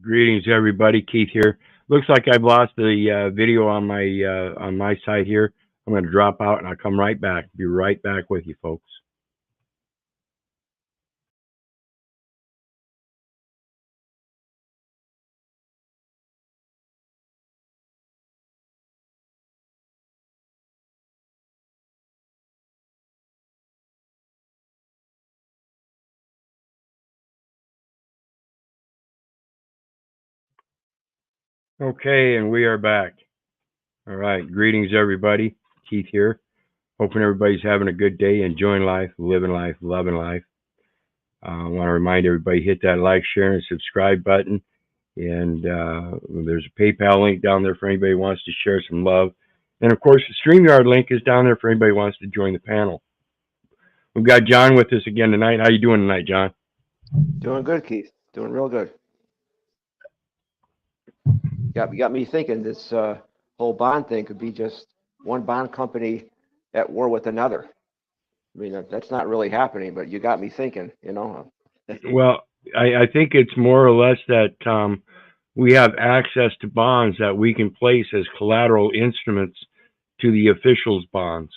Greetings, everybody. Keith here. Looks like I've lost the video on my side here. I'm going to drop out and I'll come right back. Be right back with you, folks. Okay, and we are back. All right. Greetings, everybody. Keith here. Hoping everybody's having a good day, enjoying life, living life, loving life. I want to remind everybody, hit that like, share, and subscribe button. And there's a PayPal link down there for anybody who wants to share some love. And, of course, the StreamYard link is down there for anybody who wants to join the panel. We've got John with us again tonight. How you doing tonight, John? Doing good, Keith. Doing real good. Got me thinking this whole bond thing could be just one bond company at war with another. I mean, that's not really happening, but you got me thinking, you know. Well, I think it's more or less that we have access to bonds that we can place as collateral instruments to the officials' bonds.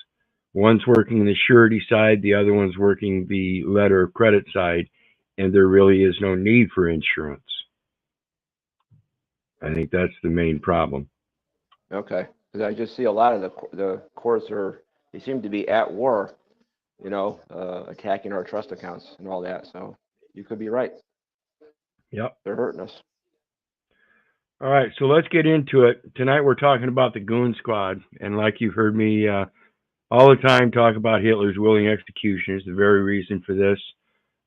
One's working the surety side, the other one's working the letter of credit side, and there really is no need for insurance. I think that's the main problem. Okay, because I just see a lot of the courts they seem to be at war, you know, attacking our trust accounts and all that. So you could be right. Yep. They're hurting us. All right, so let's get into it. Tonight we're talking about the Goon Squad, and like you've heard me all the time talk about Hitler's willing executioners, the very reason for this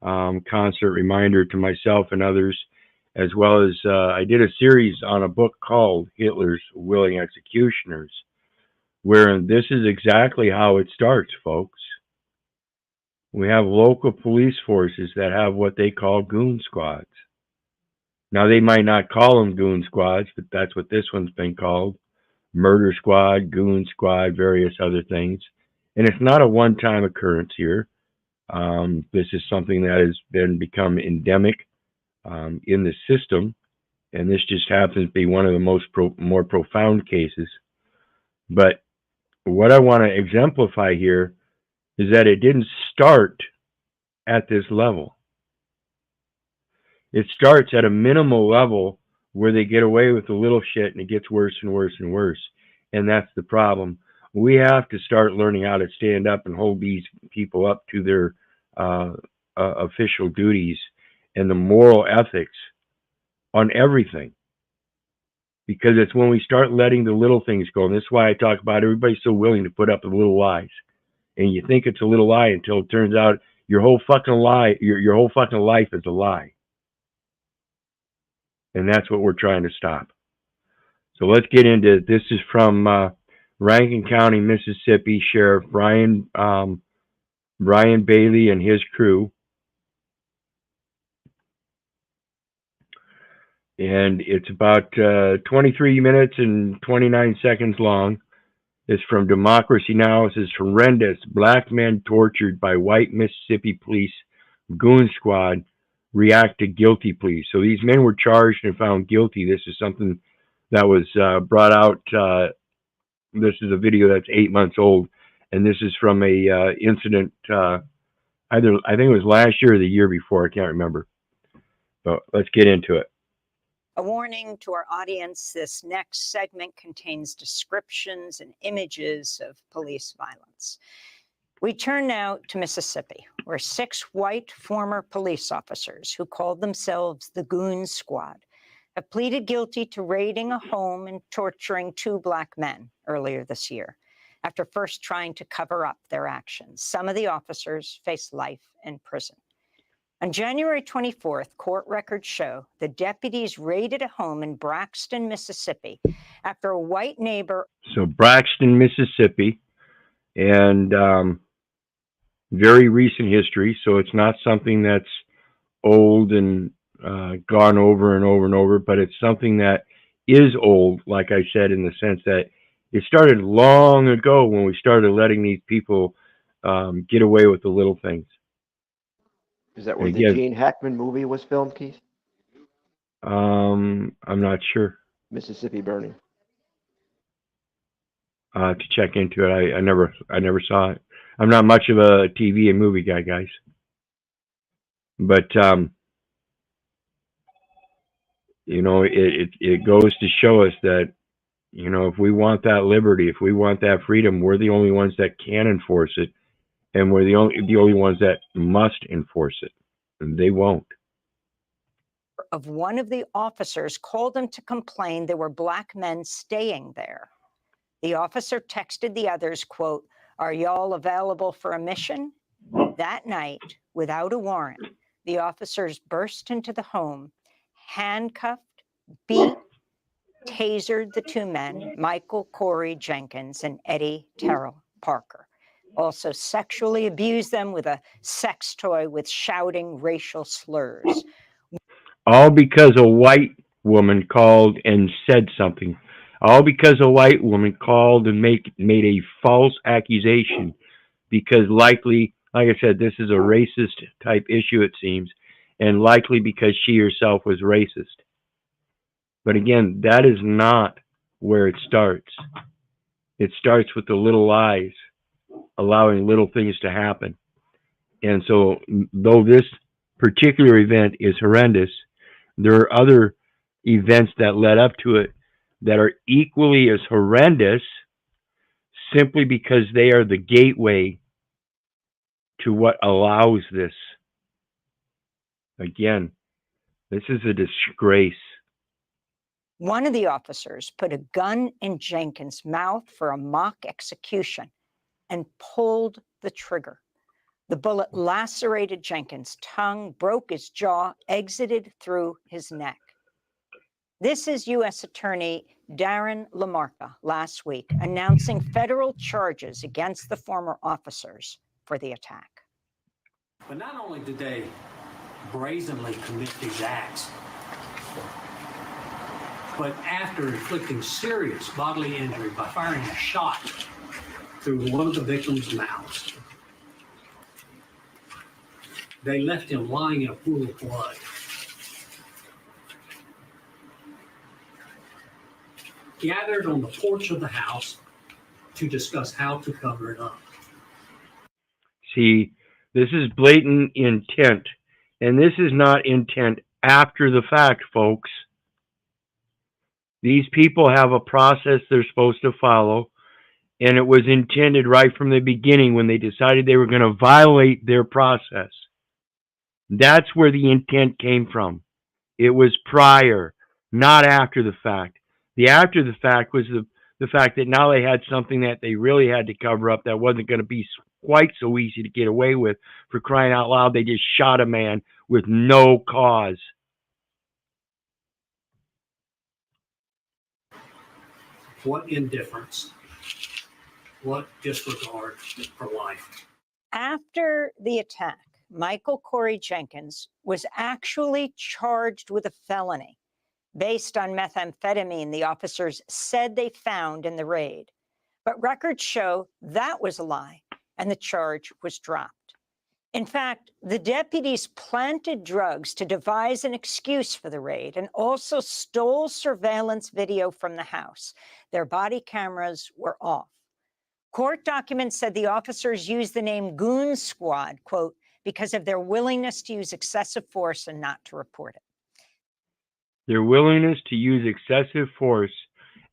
constant reminder to myself and others, as well as I did a series on a book called Hitler's Willing Executioners, wherein this is exactly how it starts, folks. We have local police forces that have what they call goon squads. Now, they might not call them goon squads, but that's what this one's been called. Murder squad, goon squad, various other things. And it's not a one-time occurrence here. This is something that has become endemic in the system, and this just happens to be one of the more profound cases. But what I want to exemplify here is that it didn't start at this level. It starts at a minimal level where they get away with the little shit, and it gets worse and worse and worse. And that's the problem. We have to start learning how to stand up and hold these people up to their official duties and the moral ethics on everything. Because it's when we start letting the little things go, and this is why I talk about everybody's so willing to put up with little lies. And you think it's a little lie until it turns out your whole fucking lie, your whole fucking life is a lie. And that's what we're trying to stop. So let's get into it. This is from Rankin County, Mississippi Sheriff Brian Bailey and his crew. And it's about 23 minutes and 29 seconds long. It's from Democracy Now! It says, horrendous. Black men tortured by white Mississippi police goon squad react to guilty pleas. So these men were charged and found guilty. This is something that was brought out. This is a video that's 8 months old, and this is from a incident I think it was last year or the year before. I can't remember. But let's get into it. A warning to our audience, this next segment contains descriptions and images of police violence. We turn now to Mississippi, where 6 white former police officers who called themselves the Goon Squad have pleaded guilty to raiding a home and torturing 2 black men earlier this year, after first trying to cover up their actions. Some of the officers face life in prison. On January 24th, court records show the deputies raided a home in Braxton, Mississippi, after a white neighbor. So Braxton, Mississippi, and very recent history, so it's not something that's old and gone over and over and over, but it's something that is old, like I said, in the sense that it started long ago when we started letting these people get away with the little things. Is that where the Gene Hackman movie was filmed, Keith? I'm not sure. Mississippi burning. To check into it. I never saw it. I'm not much of a TV and movie guy, guys. But you know, it goes to show us that, you know, if we want that liberty, if we want that freedom, we're the only ones that can enforce it, and we're the only ones that must enforce it, and they won't. Of one of the officers called him to complain there were Black men staying there. The officer texted the others, quote, "Are y'all available for a mission?" That night, without a warrant, the officers burst into the home, handcuffed, beat, tasered the two men, Michael Corey Jenkins and Eddie Terrell Parker. Also sexually abused them with a sex toy with shouting racial slurs. All because a white woman called and said something. All because a white woman called and made a false accusation. Because likely, like I said, this is a racist type issue, it seems, and likely because she herself was racist. But again, that is not where it starts. It starts with the little lies, allowing little things to happen. And so, though this particular event is horrendous, there are other events that led up to it that are equally as horrendous, simply because they are the gateway to what allows this. Again, this is a disgrace. One of the officers put a gun in Jenkins' mouth for a mock execution and pulled the trigger. The bullet lacerated Jenkins' tongue, broke his jaw, exited through his neck. This is U.S. Attorney Darren LaMarca last week announcing federal charges against the former officers for the attack. But not only did they brazenly commit these acts, but after inflicting serious bodily injury by firing a shot through one of the victim's mouths, they left him lying in a pool of blood. Gathered on the porch of the house to discuss how to cover it up. See, this is blatant intent, and this is not intent after the fact, folks. These people have a process they're supposed to follow, and it was intended right from the beginning when they decided they were going to violate their process. That's where the intent came from. It was prior, not after the fact. The after the fact was the fact that now they had something that they really had to cover up that wasn't going to be quite so easy to get away with. For crying out loud, they just shot a man with no cause. What indifference, what disregard for life. After the attack, Michael Corey Jenkins was actually charged with a felony based on methamphetamine the officers said they found in the raid. But records show that was a lie, and the charge was dropped. In fact, the deputies planted drugs to devise an excuse for the raid and also stole surveillance video from the house. Their body cameras were off. Court documents said the officers used the name Goon Squad, quote, because of their willingness to use excessive force and not to report it. Their willingness to use excessive force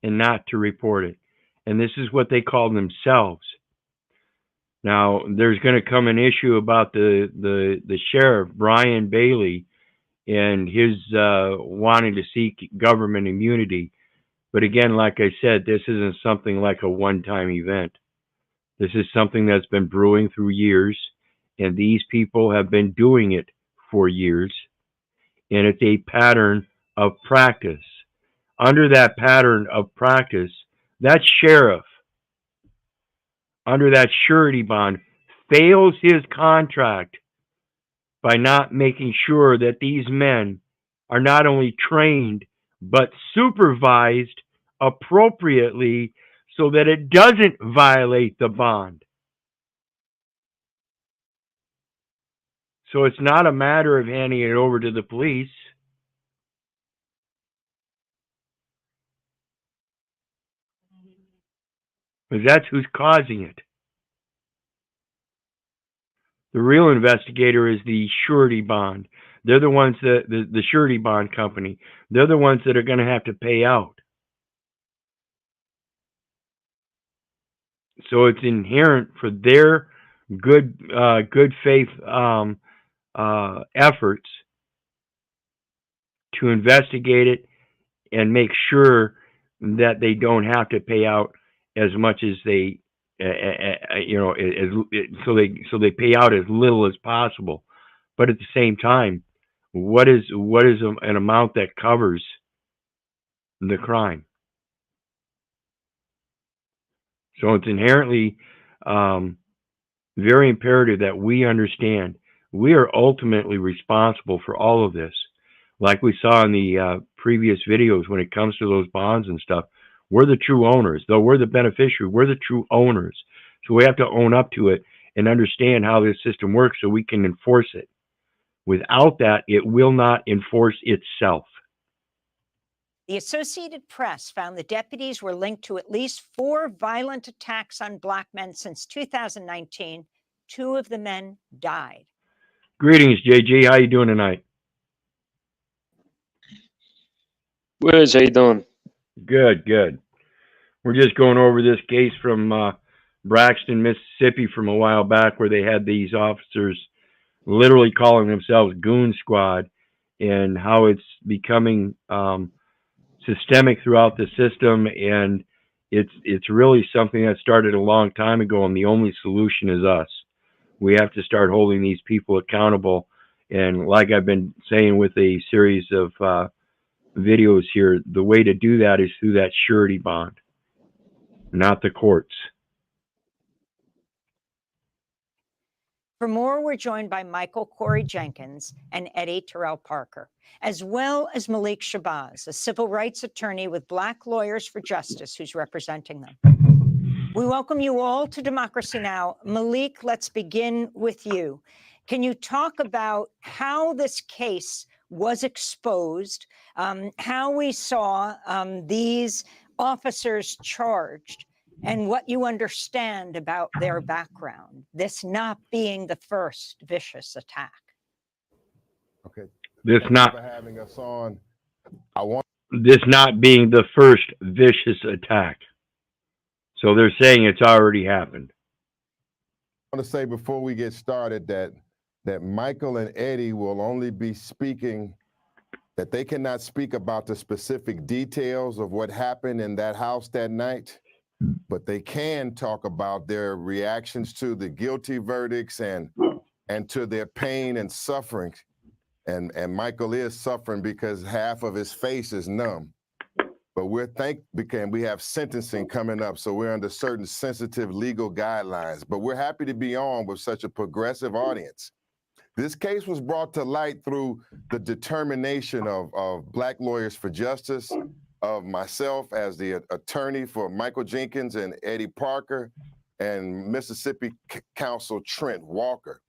and not to report it. And this is what they call themselves. Now, there's going to come an issue about the sheriff, Brian Bailey, and his wanting to seek government immunity. But again, like I said, this isn't something like a one-time event. This is something that's been brewing through years, and these people have been doing it for years. And it's a pattern of practice. Under that pattern of practice, that sheriff, under that surety bond, fails his contract by not making sure that these men are not only trained, but supervised appropriately so that it doesn't violate the bond. So it's not a matter of handing it over to the police. because that's who's causing it. The real investigator is the surety bond. They're the ones that, the surety bond company, they're the ones that are going to have to pay out. So it's inherent for their good faith efforts to investigate it and make sure that they don't have to pay out as much as they, so they pay out as little as possible. But at the same time, what is an amount that covers the crime? So it's inherently very imperative that we understand we are ultimately responsible for all of this. Like we saw in the previous videos, when it comes to those bonds and stuff, we're the true owners. Though we're the beneficiary, we're the true owners. So we have to own up to it and understand how this system works so we can enforce it. Without that, it will not enforce itself. The Associated Press found the deputies were linked to at least 4 violent attacks on Black men since 2019. 2 of the men died. Greetings, JG. How you doing tonight? Wiz, how you doing? Good, good. We're just going over this case from Braxton, Mississippi from a while back, where they had these officers literally calling themselves Goon Squad, and how it's becoming systemic throughout the system, and it's really something that started a long time ago, and the only solution is us. We have to start holding these people accountable, and like I've been saying with a series of videos here, the way to do that is through that surety bond, not the courts. For more, we're joined by Michael Corey Jenkins and Eddie Terrell Parker, as well as Malik Shabazz, a civil rights attorney with Black Lawyers for Justice, who's representing them. We welcome you all to Democracy Now! Malik, let's begin with you. Can you talk about how this case was exposed, how we saw these officers charged, and what you understand about their background, this not being the first vicious attack? Okay. This Thank not you for having us on. this not being the first vicious attack. So they're saying it's already happened. I want to say before we get started that Michael and Eddie will only be speaking, that they cannot speak about the specific details of what happened in that house that night, but they can talk about their reactions to the guilty verdicts and to their pain and suffering. And Michael is suffering because half of his face is numb. But because we have sentencing coming up, so we're under certain sensitive legal guidelines. But we're happy to be on with such a progressive audience. This case was brought to light through the determination of Black Lawyers for Justice, of myself as the attorney for Michael Jenkins and Eddie Parker, and Mississippi Counsel Trent Walker.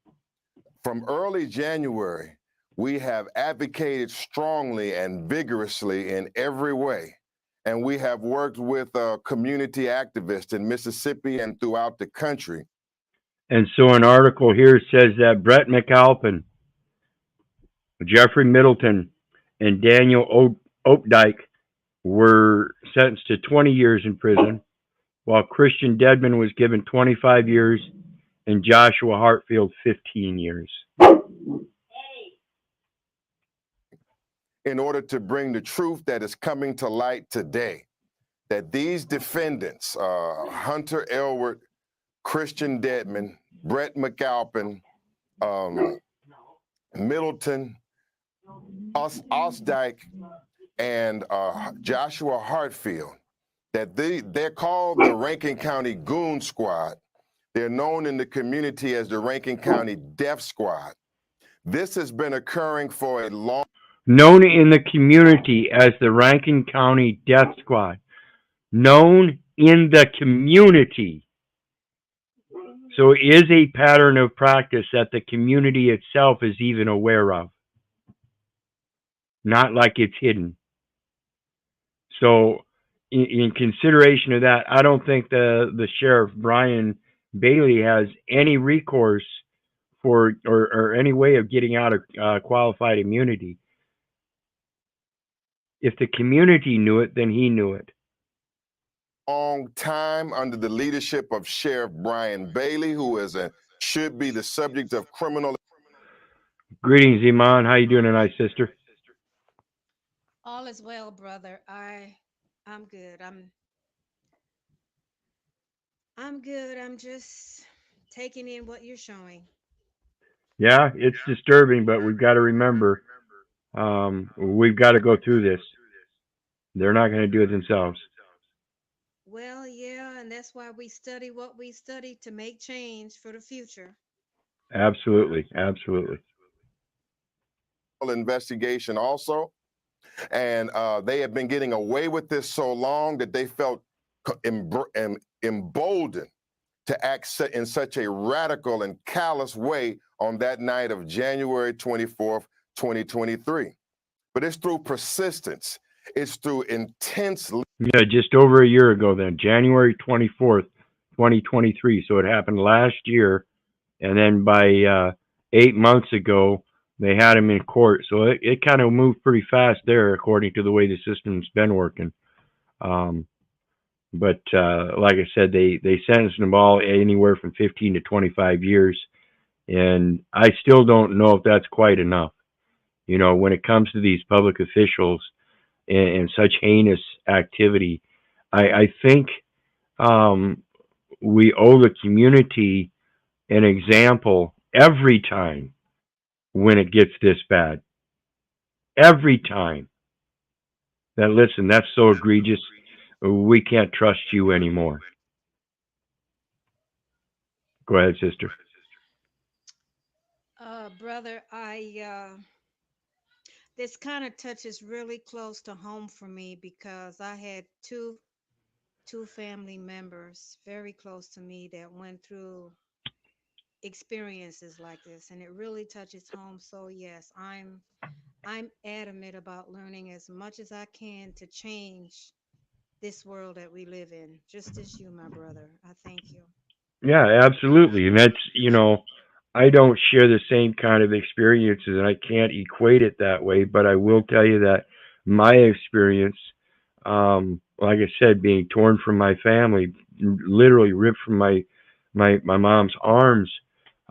From early January, we have advocated strongly and vigorously in every way. And we have worked with community activists in Mississippi and throughout the country. And so an article here says that Brett McAlpin, Jeffrey Middleton, and Daniel Opdyke were sentenced to 20 years in prison, while Christian Dedman was given 25 years and Joshua Hartfield 15 years. In order to bring the truth that is coming to light today, that these defendants, Hunter Elwood, Christian Dedman, Brett McAlpin, Middleton, Opdyke, and Joshua Hartfield, that they're called the Rankin County Goon Squad. They're known in the community as the Rankin County Death Squad. This has been occurring for a long time. Known in the community as the Rankin County Death Squad. Known in the community. So it is a pattern of practice that the community itself is even aware of. Not like it's hidden. So in consideration of that, I don't think the sheriff Brian Bailey has any recourse for or any way of getting out of qualified immunity. If the community knew it, then he knew it. Long time under the leadership of Sheriff Brian Bailey, who should be the subject of criminal. Greetings, Iman. How you doing tonight, sister? All is well, brother. I'm good. I'm good. I'm just taking in what you're showing. Yeah, it's disturbing, but we've got to remember, we've got to go through this. They're not going to do it themselves. Well, yeah, and that's why we study what we study to make change for the future. Absolutely, absolutely. Investigation also, and they have been getting away with this so long that they felt emboldened to act in such a radical and callous way on that night of January 24th, 2023. But it's through persistence. It's through intense. Yeah, just over a year ago then, January 24th, 2023. So it happened last year. And then by 8 months ago, they had him in court. So it kind of moved pretty fast there, according to the way the system's been working. But like I said, they sentenced them all anywhere from 15 to 25 years. And I still don't know if that's quite enough. You know, when it comes to these public officials and such heinous activity, I think we owe the community an example every time when it gets this bad. Every time. That, listen, that's so egregious, we can't trust you anymore. Go ahead, sister. Brother, this kind of touches really close to home for me because I had two family members very close to me that went through experiences like this, and it really touches home. So yes, I'm adamant about learning as much as I can to change this world that we live in, just as you, my brother. I thank you. Yeah, absolutely. And that's, you know, I don't share the same kind of experiences and I can't equate it that way, but I will tell you that my experience, like I said, being torn from my family, literally ripped from my mom's arms,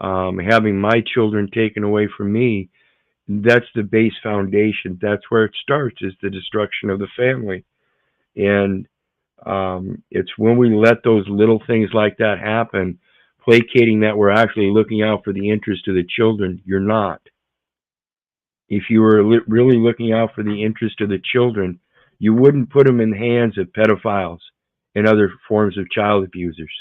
having my children taken away from me, that's the base foundation. That's where it starts, is the destruction of the family. And it's when we let those little things like that happen, placating that we're actually looking out for the interest of the children. You're not. If you were really looking out for the interest of the children, you wouldn't put them in the hands of pedophiles and other forms of child abusers.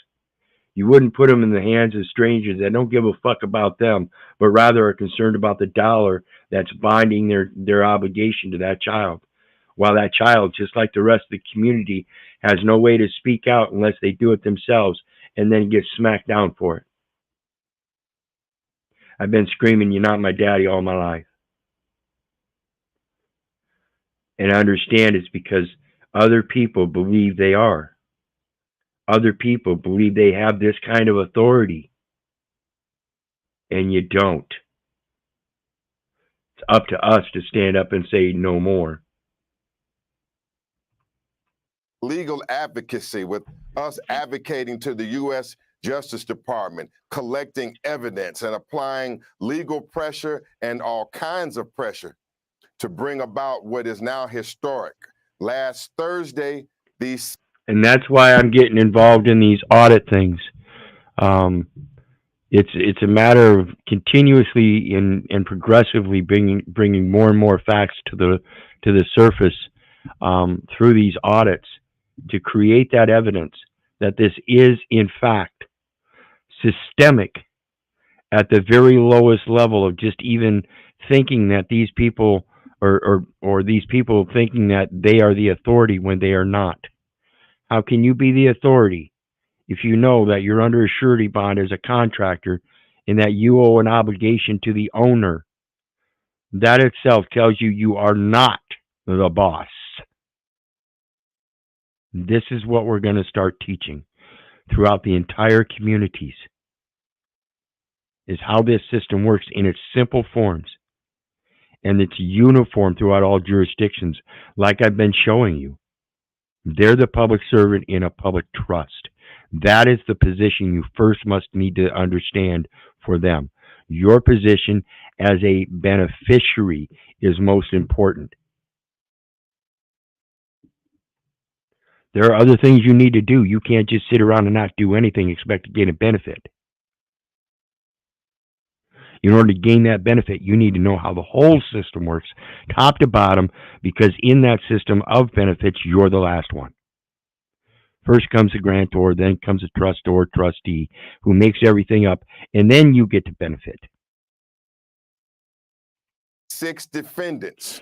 You wouldn't put them in the hands of strangers that don't give a fuck about them, but rather are concerned about the dollar that's binding their obligation to that child. While that child, just like the rest of the community, has no way to speak out unless they do it themselves and then get smacked down for it. I've been screaming, "You're not my daddy," all my life. And I understand it's because other people believe they are. Other people believe they have this kind of authority. And you don't. It's up to us to stand up and say no more. Legal advocacy, with us advocating to the U.S. Justice Department, collecting evidence and applying legal pressure and all kinds of pressure to bring about what is now historic. Last Thursday, and that's why I'm getting involved in these audit things. It's a matter of continuously and progressively bringing more and more facts to the surface through these audits to create that evidence that this is in fact systemic at the very lowest level of just even thinking that these people or these people thinking that they are the authority when they are not. How can you be the authority if you know that you're under a surety bond as a contractor and that you owe an obligation to the owner? That itself tells you you are not the boss. This is what we're going to start teaching throughout the entire communities, is how this system works in its simple forms. And it's uniform throughout all jurisdictions, like I've been showing you. They're the public servant in a public trust. That is the position you first must need to understand for them. Your position as a beneficiary is most important. There are other things you need to do. You can't just sit around and not do anything, expect to gain a benefit. In order to gain that benefit, you need to know how the whole system works, top to bottom, because in that system of benefits, you're the last one. First comes a grantor, then comes a trustor, trustee, who makes everything up, and then you get to benefit. 6 defendants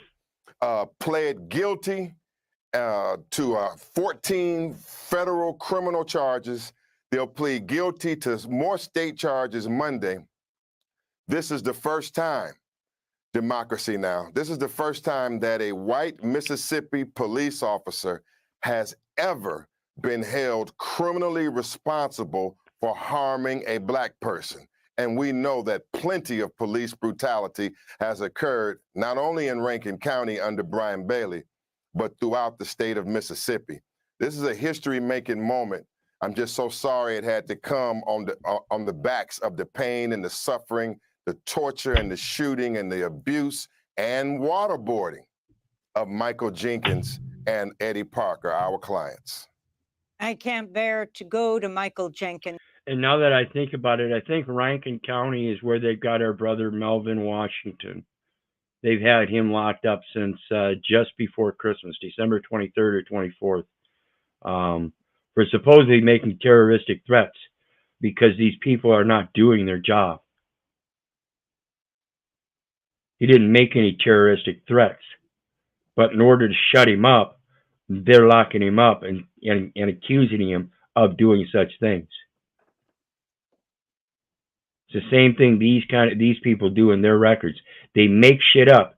pled guilty to 14 federal criminal charges. They'll plead guilty to more state charges Monday. This is the first time, democracy now, this is the first time that a white Mississippi police officer has ever been held criminally responsible for harming a black person. And we know that plenty of police brutality has occurred not only in Rankin County under Brian Bailey, but throughout the state of Mississippi. This is a history-making moment. I'm just so sorry it had to come on the backs of the pain and the suffering, the torture and the shooting and the abuse and waterboarding of Michael Jenkins and Eddie Parker, our clients. I can't bear to go to Michael Jenkins. And now that I think about it, I think Rankin County is where they've got our brother Melvin Washington. They've had him locked up since just before Christmas, December 23rd or 24th, for supposedly making terroristic threats because these people are not doing their job. He didn't make any terroristic threats, but in order to shut him up, they're locking him up and accusing him of doing such things. It's the same thing these people do in their records. They make shit up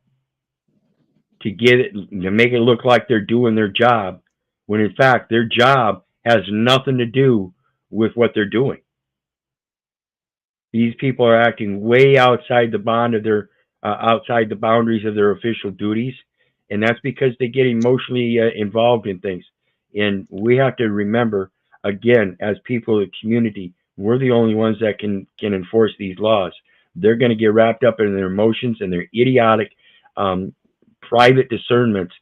to make it look like they're doing their job, when in fact their job has nothing to do with what they're doing. These people are acting way outside the outside the boundaries of their official duties, and that's because they get emotionally involved in things. And we have to remember, again, as people of the community, we're the only ones that can enforce these laws. They're going to get wrapped up in their emotions and their idiotic private discernments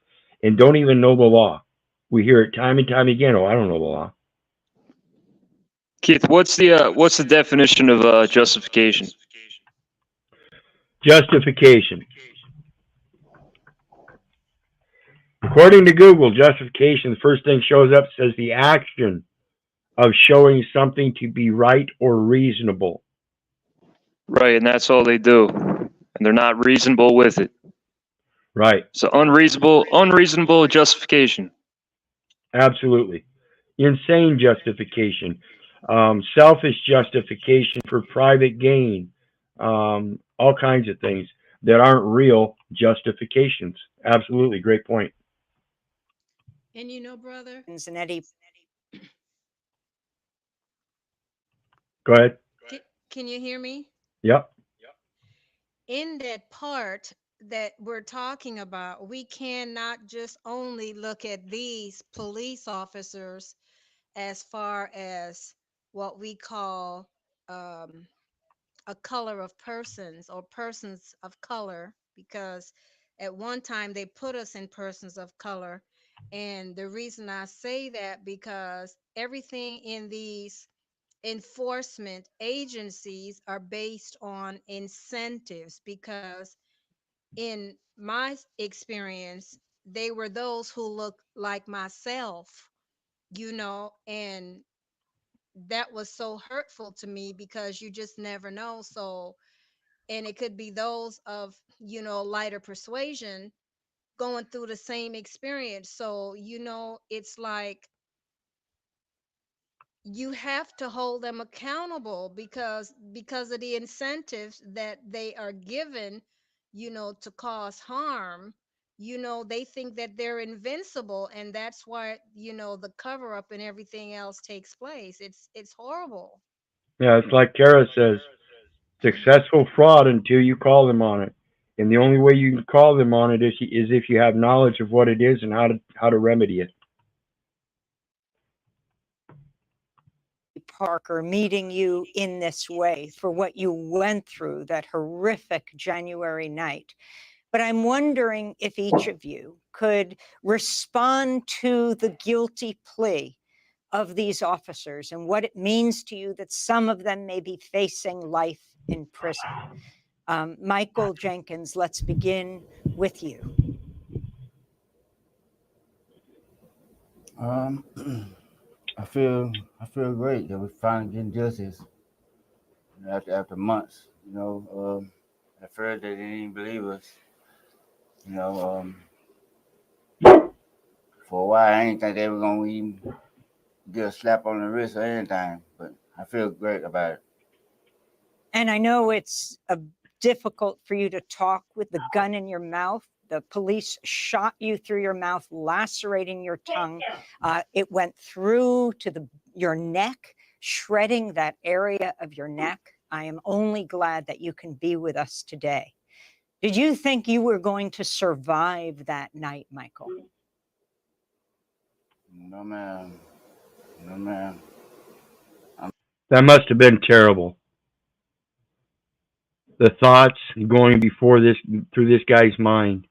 and don't even know the law. We hear it time and time again. Oh, I don't know the law. Keith, what's the definition of justification? Justification. According to Google, justification, the first thing shows up, says the action of showing something to be right or reasonable. Right, and that's all they do. And they're not reasonable with it. Right. So unreasonable justification. Absolutely. Insane justification. Selfish justification for private gain. All kinds of things that aren't real justifications. Absolutely. Great point. And you know, brother, And Eddie, Go ahead. can you hear me? Yep. In that part that we're talking about, we cannot just only look at these police officers as far as what we call a color of persons or persons of color, because at one time they put us in persons of color. And the reason I say that, because everything in these enforcement agencies are based on incentives, because in my experience, they were those who look like myself, and that was so hurtful to me because you just never know. So, and it could be those of, lighter persuasion going through the same experience. So, it's like you have to hold them accountable because of the incentives that they are given, to cause harm. you know, they think that they're invincible, and that's why, you know, the cover up and everything else takes place. It's horrible. Yeah, it's like Kara says, successful fraud until you call them on it. And the only way you can call them on it is if you have knowledge of what it is and how to remedy it. Parker, meeting you in this way for what you went through that horrific January night. But I'm wondering if each of you could respond to the guilty plea of these officers and what it means to you that some of them may be facing life in prison. Michael Jenkins, let's begin with you. I feel great that we're finally getting justice after months. At first they didn't even believe us. You know, for a while I didn't think they were gonna even get a slap on the wrist or anything, but I feel great about it. And I know it's difficult for you to talk with the gun in your mouth. The police shot you through your mouth, lacerating your tongue. It went through to your neck, shredding that area of your neck. I am only glad that you can be with us today. Did you think you were going to survive that night, Michael? No, ma'am. No, ma'am. That must have been terrible. The thoughts going before this through this guy's mind.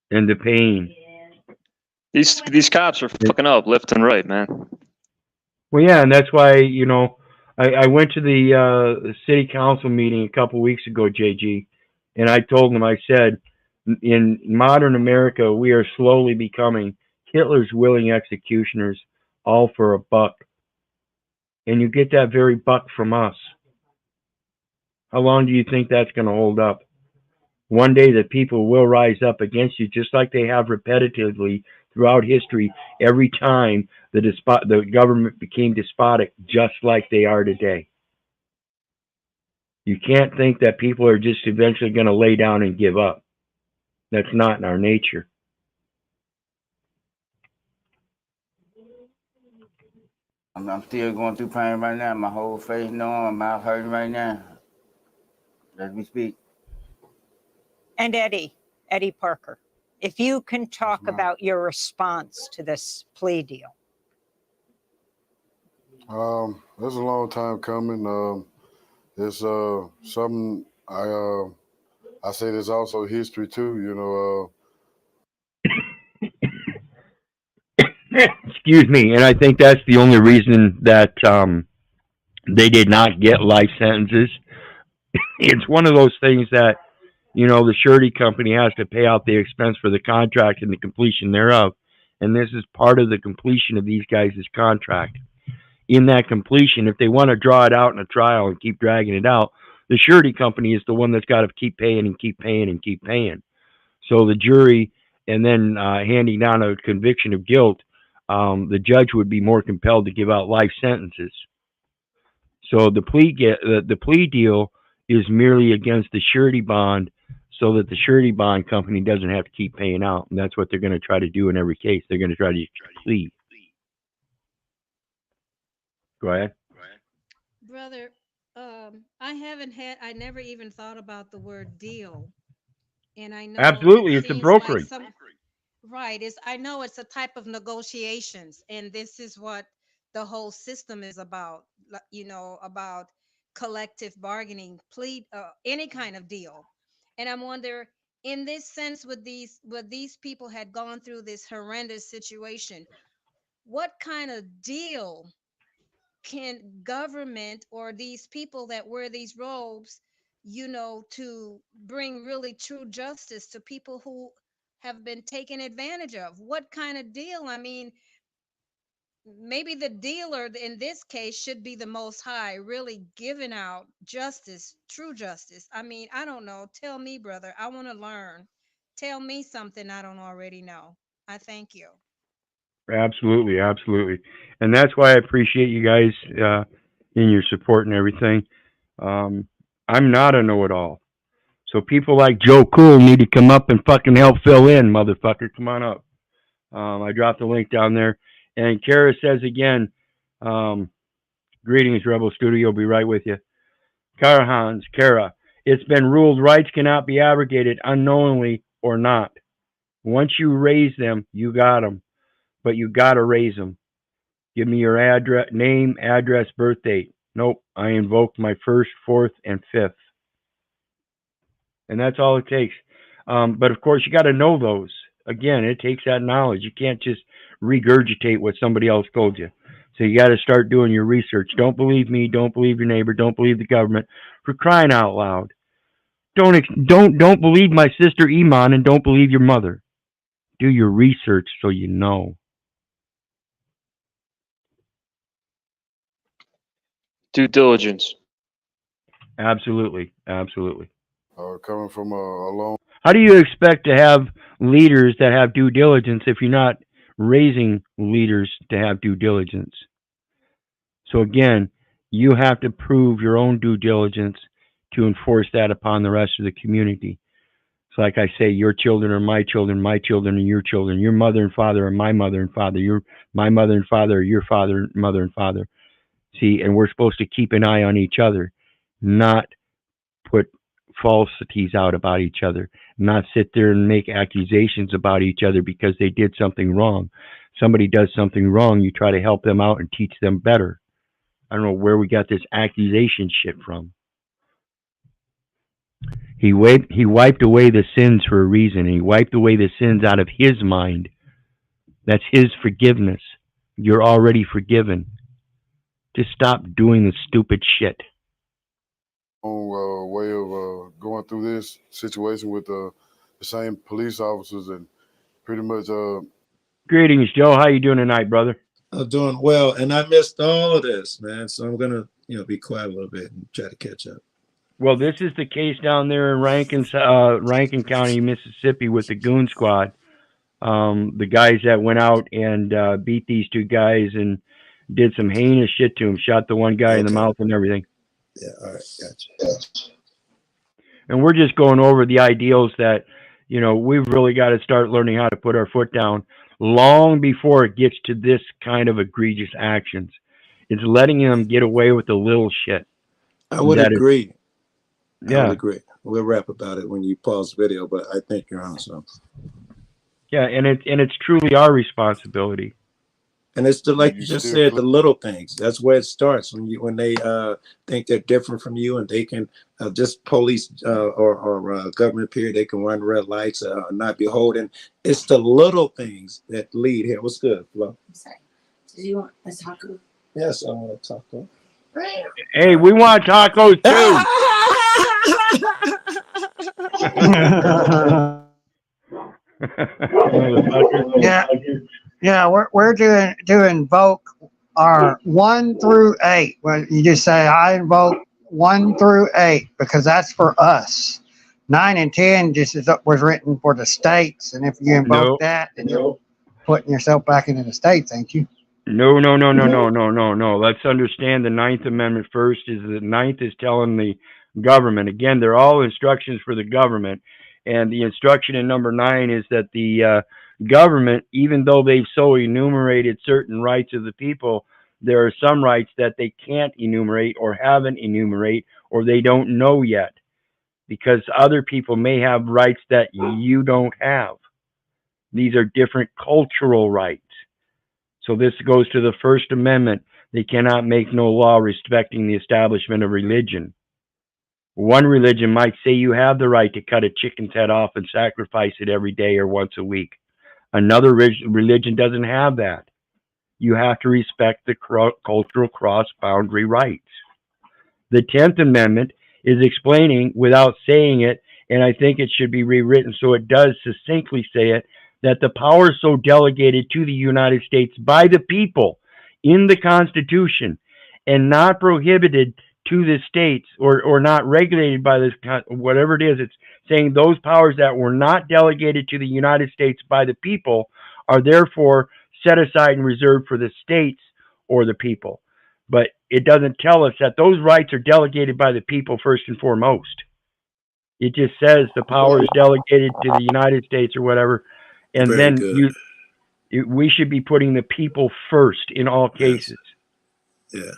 And the pain. These cops are fucking up left and right, man. Well, yeah, and that's why, you know, I went to the city council meeting a couple weeks ago, JG, and I told them, I said, in modern America, we are slowly becoming Hitler's willing executioners, all for a buck. And you get that very buck from us. How long do you think that's going to hold up? One day the people will rise up against you, just like they have repetitively throughout history, every time the government became despotic, just like they are today. You can't think that people are just eventually going to lay down and give up. That's not in our nature. I'm still going through pain right now. My whole face numb, my mouth hurting right now. Let me speak. And Eddie Parker, if you can talk about your response to this plea deal. It's a long time coming. It's something I say there's also history too, you know. Excuse me, and I think that's the only reason that they did not get life sentences. It's one of those things that, you know, the surety company has to pay out the expense for the contract and the completion thereof. And this is part of the completion of these guys' contract. In that completion, if they want to draw it out in a trial and keep dragging it out, the surety company is the one that's got to keep paying and keep paying and keep paying. So the jury, and then handing down a conviction of guilt, the judge would be more compelled to give out life sentences. So the plea deal is merely against the surety bond, so that the surety bond company doesn't have to keep paying out. And that's what they're going to try to do in every case. They're going to try to plea. Go ahead. Brother, I never even thought about the word deal. And I know Absolutely, it it's a seems brokerage. Right. I know it's a type of negotiations, and this is what the whole system is about, you know, about collective bargaining, any kind of deal. And I'm wondering, in this sense, with these people had gone through this horrendous situation, what kind of deal can government or these people that wear these robes, you know, to bring really true justice to people who have been taken advantage of? What kind of deal? I mean, maybe the dealer in this case should be the Most High, really giving out justice, true justice. I mean, I don't know. Tell me, brother. I want to learn. Tell me something I don't already know. I thank you. Absolutely, absolutely. And that's why I appreciate you guys in your support and everything. I'm not a know-it-all. So people like Joe Cool need to come up and fucking help fill in, motherfucker. Come on up. I dropped the link down there. And Kara says again, greetings, Rebel Studio. Be right with you. Kara, it's been ruled rights cannot be abrogated unknowingly or not. Once you raise them, you got them. But you got to raise them. Give me your address, name, address, birth date. Nope, I invoked my 1st, 4th, and 5th. And that's all it takes. But of course, you got to know those. Again, it takes that knowledge. You can't just regurgitate what somebody else told you. So you got to start doing your research. Don't believe me. Don't believe your neighbor. Don't believe the government. For crying out loud, don't believe my sister Iman, and don't believe your mother. Do your research so you know. Due diligence. Absolutely, absolutely. Coming from a long. How do you expect to have leaders that have due diligence if you're not raising leaders to have due diligence? So again, you have to prove your own due diligence to enforce that upon the rest of the community. So like I say, your children are my children are your children, your mother and father are my mother and father, my mother and father are your father, mother and father. See, and we're supposed to keep an eye on each other, not put falsities out about each other, not sit there and make accusations about each other because they did something wrong. Somebody does something wrong, you try to help them out and teach them better. I don't know where we got this accusation shit from. He wiped away the sins for a reason. He wiped away the sins out of his mind. That's his forgiveness. You're already forgiven. Just stop doing the stupid shit. Way of going through this situation with the same police officers and pretty much. Greetings, Joe. How you doing tonight, brother? I'm doing well, and I missed all of this, man. So I'm gonna, be quiet a little bit and try to catch up. Well, this is the case down there in Rankin County, Mississippi, with the Goon Squad. The guys that went out and beat these two guys and did some heinous shit to them. Shot the one guy in the mouth and everything. Yeah, all right, gotcha. And we're just going over the ideals that, we've really got to start learning how to put our foot down long before it gets to this kind of egregious actions. It's letting them get away with the little shit. I would agree. Yeah. I would agree. We'll rap about it when you pause the video, but I think you're on something. Yeah, and it's truly our responsibility. And it's like you just said, the little things. That's where it starts when they think they're different from you, and they can just police or government period. They can run red lights, not beholden. It's the little things that lead here. What's good, Flo? I'm sorry. Did you want a taco? Yes, I want a taco. Hey, we want tacos too. Yeah, we're to invoke our 1 through 8. Well, you just say I invoke 1 through 8 because that's for us. 9 and 10 just was written for the states, and if you invoke that, then you're putting yourself back into the states, ain't you? No. Let's understand the 9th Amendment first. Is the 9th is telling the government. Again, they're all instructions for the government. And the instruction in number 9 is that the government, even though they've so enumerated certain rights of the people, there are some rights that they can't enumerate or haven't enumerated or they don't know yet, because other people may have rights that you don't have. These are different cultural rights. So this goes to the First Amendment. They cannot make no law respecting the establishment of religion. One religion might say you have the right to cut a chicken's head off and sacrifice it every day or once a week. Another religion doesn't have that. You have to respect the cultural cross-boundary rights. The 10th Amendment is explaining, without saying it, and I think it should be rewritten so it does succinctly say it, that the power so delegated to the United States by the people in the Constitution and not prohibited to the states or not regulated by this, whatever it is, it's saying those powers that were not delegated to the United States by the people are therefore set aside and reserved for the states or the people. but it doesn't tell us that those rights are delegated by the people first and foremost. It just says the power is delegated to the United States or whatever, and Very then good. we should be putting the people first in all cases. Yeah.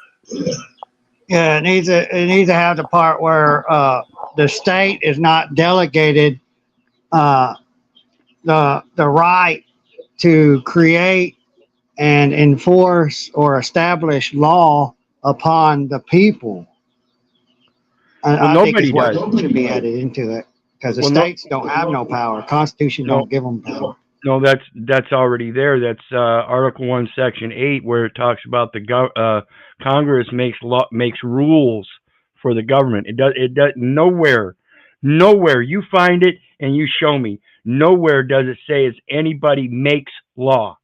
Yeah, it needs to have the part where the state is not delegated the right to create and enforce or establish law upon the people. And Well, I think nobody is what does. should be added into it, because the Well, states don't have no power. Constitution no, don't give them power. no, that's already there. That's Article 1, Section 8, where it talks about the Congress makes rules for the government. It does nowhere you find it and you show me. Nowhere does it say it's anybody makes law.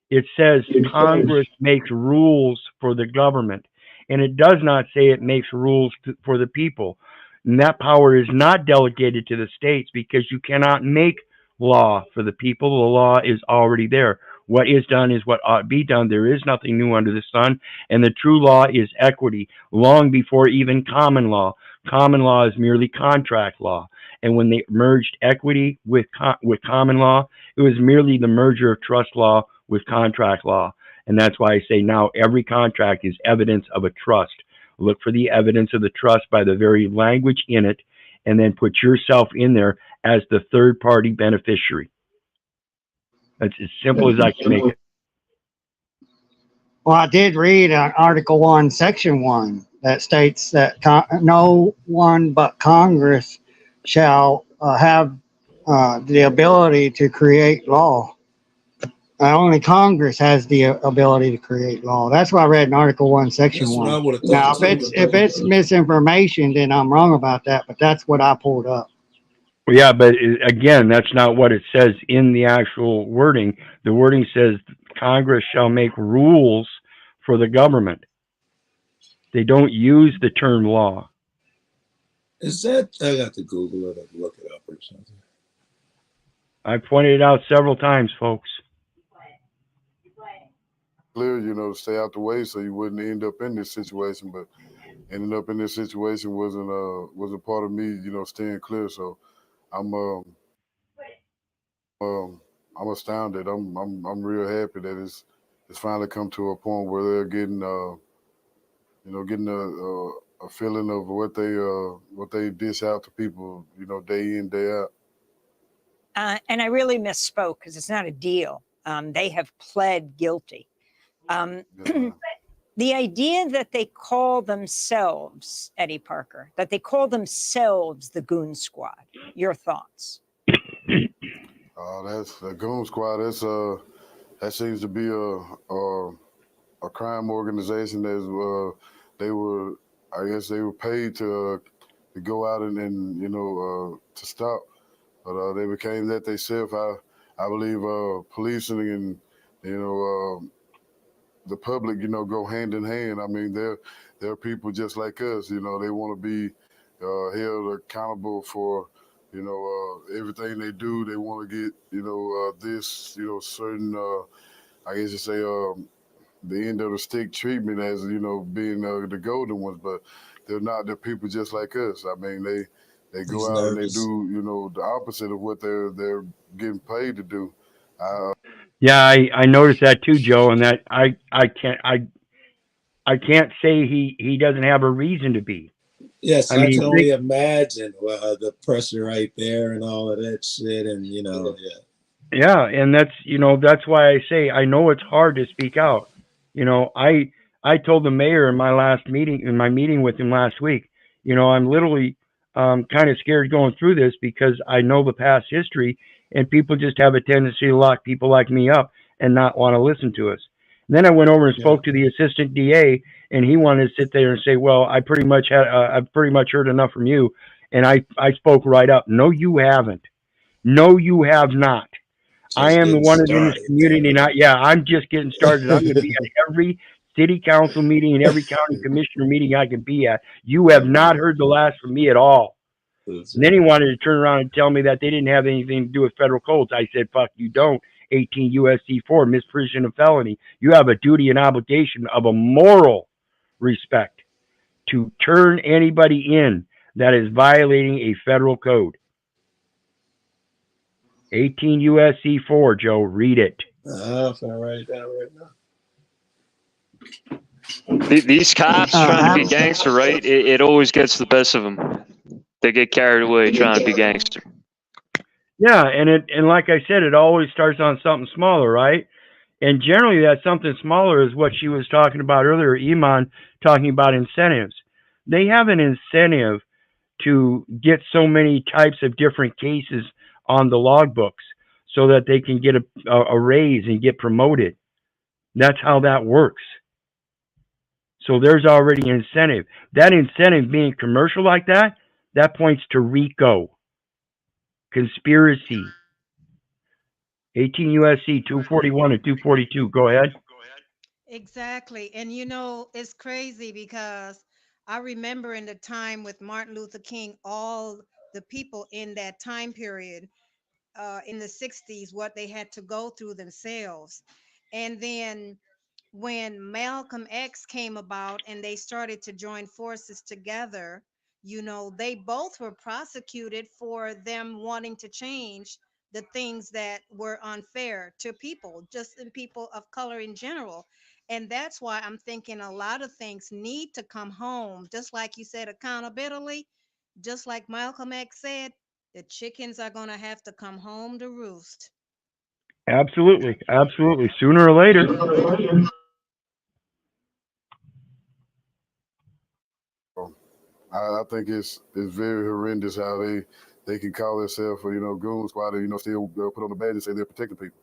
It says Congress makes rules for the government, and it does not say it makes rules for the people. And that power is not delegated to the states, because you cannot make law for the people. The law is already there. What is done is what ought to be done. There is nothing new under the sun, and the true law is equity, long before even common law. Common law is merely contract law, and when they merged equity with common law, it was merely the merger of trust law with contract law. And that's why I say now every contract is evidence of a trust. Look for the evidence of the trust by the very language in it, and then put yourself in there as the third party beneficiary. That's as simple as I can make it. Well, I did read Article 1, Section 1 that states that no one but Congress shall have the ability to create law. Only Congress has the ability to create law. That's what I read in Article 1, Section 1. Now, if it's misinformation, then I'm wrong about that, but that's what I pulled up. Well, yeah, but again, that's not what it says in the actual wording. The wording says Congress shall make rules for the government. They don't use the term law. Is that, I got to Google it and look it up or something. I pointed it out several times, folks. Clear, to stay out the way so you wouldn't end up in this situation. But ending up in this situation wasn't part of me, staying clear. So I'm astounded. I'm real happy that it's finally come to a point where they're getting getting a feeling of what they dish out to people, day in, day out. And I really misspoke, because it's not a deal. They have pled guilty. The idea that they call themselves, Eddie Parker, that they call themselves the Goon Squad. Your thoughts? That's the Goon Squad. That seems to be a crime organization that they were paid to go out and to stop, but they became that themselves. I believe policing and the public go hand in hand. I mean, they're people just like us. They want to be held accountable for everything they do. They want to get this certain I guess you say the end of the stick treatment as being the golden ones, but they're not. They're people just like us. I mean, they go out and they do the opposite of what they're getting paid to do. Yeah, I noticed that too, Joe, and that I can't say he doesn't have a reason to be. Yes, I I mean, can only imagine the pressure right there and all of that shit, and yeah. Yeah, and that's why I say I know it's hard to speak out. I told the mayor in my meeting with him last week, I'm literally kind of scared going through this, because I know the past history, and people just have a tendency to lock people like me up and not want to listen to us. And then I went over and spoke to the assistant DA, and he wanted to sit there and say, well, I've pretty much heard enough from you. And I spoke right up. No, you haven't. No, you have not. I am the one in this community, and I'm just getting started. I'm going to be at every city council meeting and every county commissioner meeting I can be at. You have not heard the last from me at all. And then he wanted to turn around and tell me that they didn't have anything to do with federal codes. I said, fuck, you don't. 18 U.S.C. 4, misprision of felony. You have a duty and obligation of a moral respect to turn anybody in that is violating a federal code. 18 U.S.C. 4, Joe, read it. I'm gonna write it down right now. These cops trying to be gangster, right? It always gets the best of them. They get carried away trying to be gangster. Yeah, and like I said, it always starts on something smaller, right? And generally, that something smaller is what she was talking about earlier, Iman, talking about incentives. They have an incentive to get so many types of different cases on the logbooks so that they can get a raise and get promoted. That's how that works. So there's already an incentive. That incentive being commercial like that, that points to RICO, conspiracy. 18 U.S.C. 241 and 242. Go ahead. Exactly. And you know, it's crazy because I remember in the time with Martin Luther King, all the people in that time period in the 60s, what they had to go through themselves. And then when Malcolm X came about and they started to join forces together, you know, they both were prosecuted for them wanting to change the things that were unfair to people, just in people of color in general. And that's why I'm thinking a lot of things need to come home, just like you said, accountability, just like Malcolm X said, the chickens are going to have to come home to roost. Absolutely. Absolutely. Sooner or later. I think it's very horrendous how they can call themselves, goon squad, and still put on the badge and say they're protecting people.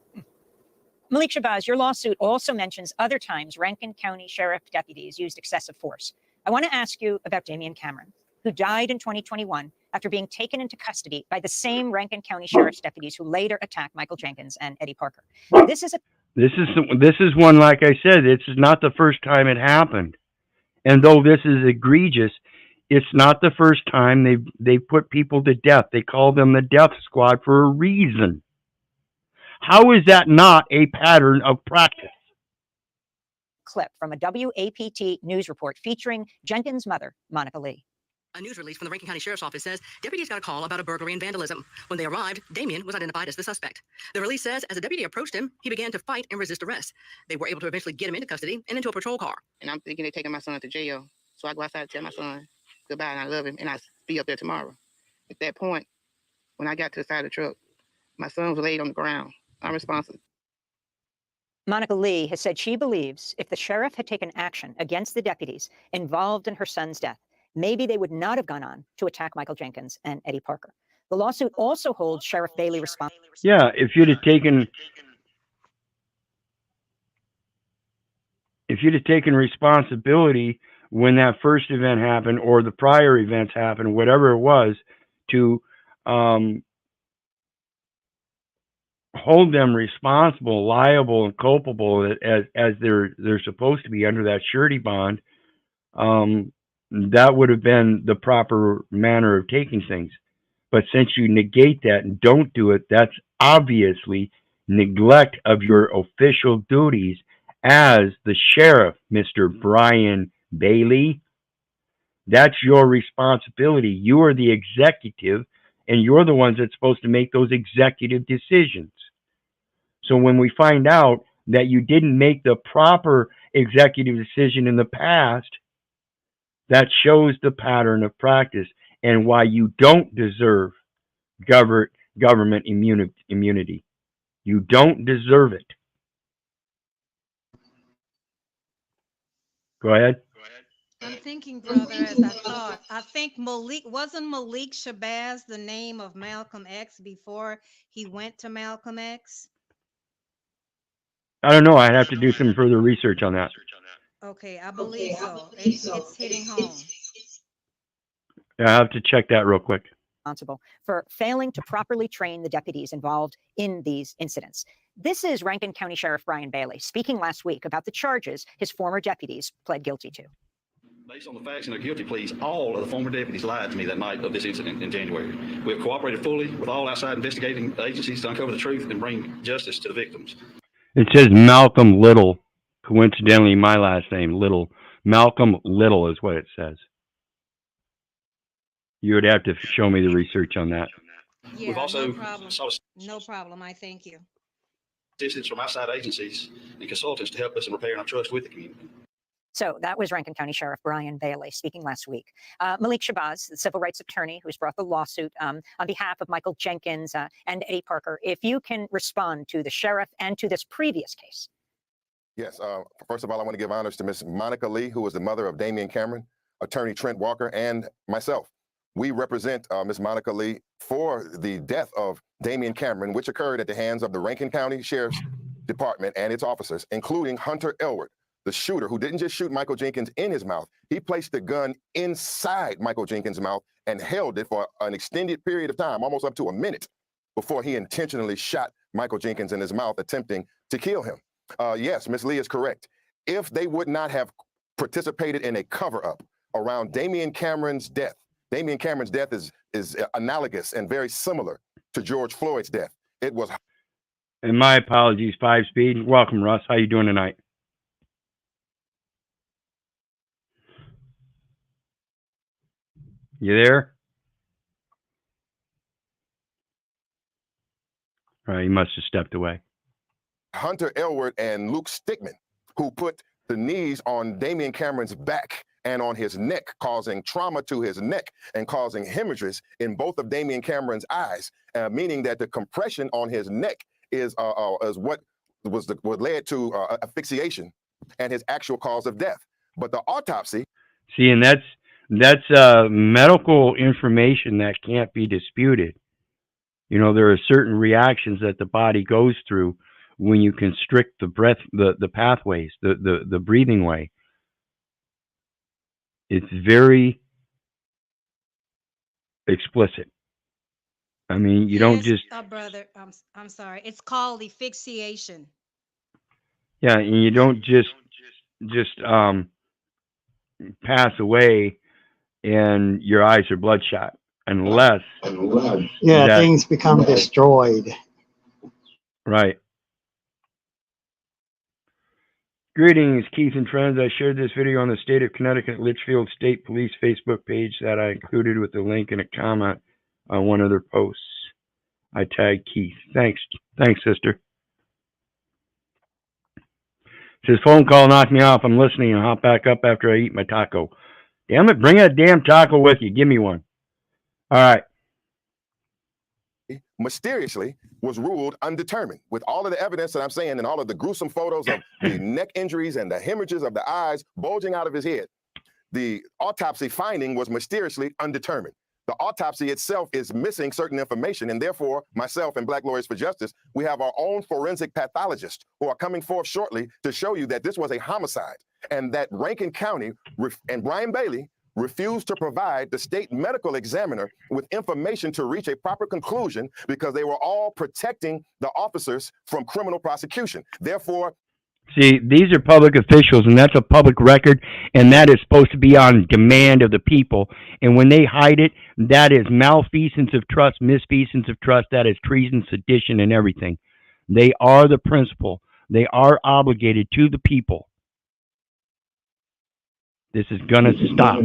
Malik Shabazz, your lawsuit also mentions other times Rankin County Sheriff deputies used excessive force. I want to ask you about Damian Cameron, who died in 2021 after being taken into custody by the same Rankin County Sheriff's deputies who later attacked Michael Jenkins and Eddie Parker. This is one, like I said, this is not the first time it happened. And though this is egregious, it's not the first time they've put people to death. They call them the death squad for a reason. How is that not a pattern of practice? Clip from a WAPT news report featuring Jenkins' mother, Monica Lee. A news release from the Rankin County Sheriff's Office says deputies got a call about a burglary and vandalism. When they arrived, Damian was identified as the suspect. The release says as a deputy approached him, he began to fight and resist arrest. They were able to eventually get him into custody and into a patrol car. And I'm thinking they're taking my son to jail. So I go outside and tell my son goodbye and I love him and I'll be up there tomorrow. At that point, when I got to the side of the truck, my son was laid on the ground, unresponsive. Monica Lee has said she believes if the sheriff had taken action against the deputies involved in her son's death, maybe they would not have gone on to attack Michael Jenkins and Eddie Parker. The lawsuit also holds Sheriff Bailey responsible. Yeah, if you'd have taken responsibility when that first event happened or the prior events happened, whatever it was, to hold them responsible, liable, and culpable as they're supposed to be under that surety bond, that would have been the proper manner of taking things. But since you negate that and don't do it, that's obviously neglect of your official duties as the sheriff, Mr. Brian Bailey. That's your responsibility. You are the executive, and you're the ones that's supposed to make those executive decisions. So when we find out that you didn't make the proper executive decision in the past, that shows the pattern of practice and why you don't deserve government immunity. You don't deserve it. Go ahead. I'm thinking, brother, as I thought, I think wasn't Malik Shabazz the name of Malcolm X before he went to Malcolm X? I don't know. I'd have to do some further research on that. Okay, I believe so. It's hitting home. Yeah, I have to check that real quick. Responsible for failing to properly train the deputies involved in these incidents. This is Rankin County Sheriff Brian Bailey speaking last week about the charges his former deputies pled guilty to. Based on the facts and their guilty pleas, all of the former deputies lied to me that night of this incident in January. We have cooperated fully with all outside investigating agencies to uncover the truth and bring justice to the victims. It says Malcolm Little. Coincidentally, my last name, Little. Malcolm Little is what it says. You would have to show me the research on that. Yeah, We've also no problem. sought No problem. I thank you. assistance from outside agencies and consultants to help us in repairing our trust with the community. So that was Rankin County Sheriff Brian Bailey speaking last week. Malik Shabazz, the civil rights attorney who's brought the lawsuit on behalf of Michael Jenkins and Eddie Parker, if you can respond to the sheriff and to this previous case. Yes. First of all, I want to give honors to Miss Monica Lee, who is the mother of Damian Cameron, attorney Trent Walker, and myself. We represent Miss Monica Lee for the death of Damian Cameron, which occurred at the hands of the Rankin County Sheriff's Department and its officers, including Hunter Elward, the shooter who didn't just shoot Michael Jenkins in his mouth. He placed the gun inside Michael Jenkins' mouth and held it for an extended period of time, almost up to a minute, before he intentionally shot Michael Jenkins in his mouth, attempting to kill him. Yes, Ms. Lee is correct. If they would not have participated in a cover-up around Damian Cameron's death is analogous and very similar to George Floyd's death. It was. And my apologies, 5-Speed. Welcome, Russ. How you doing tonight? You there? All right, he must have stepped away. Hunter Elward and Luke Stickman, who put the knees on Damian Cameron's back and on his neck, causing trauma to his neck and causing hemorrhages in both of Damian Cameron's eyes, meaning that the compression on his neck is what led to asphyxiation and his actual cause of death. But the autopsy. See, and that's medical information that can't be disputed. You know, there are certain reactions that the body goes through when you constrict the breath, the pathways, the breathing way. It's very explicit. I mean, you don't just. Brother, I'm sorry. It's called asphyxiation. Yeah, and you don't just pass away and your eyes are bloodshot unless. Yeah, things become destroyed. Right. Greetings, Keith and friends. I shared this video on the State of Connecticut Litchfield State Police Facebook page that I included with a link and a comment on one of their posts. I tagged Keith. Thanks, sister. Says phone call knocked me off. I'm listening and hop back up after I eat my taco. Damn it, bring that damn taco with you. Give me one. All right. Mysteriously was ruled undetermined. With all of the evidence that I'm saying and all of the gruesome photos of the neck injuries and the hemorrhages of the eyes bulging out of his head, the autopsy finding was mysteriously undetermined. The autopsy itself is missing certain information, and therefore myself and Black Lawyers for Justice, we have our own forensic pathologists who are coming forth shortly to show you that this was a homicide and that Rankin County and Brian Bailey refused to provide the state medical examiner with information to reach a proper conclusion because they were all protecting the officers from criminal prosecution. Therefore, see, these are public officials, and that's a public record, and that is supposed to be on demand of the people. And when they hide it, that is malfeasance of trust, misfeasance of trust, that is treason, sedition, and everything. They are the principal. They are obligated to the people. This is going to stop.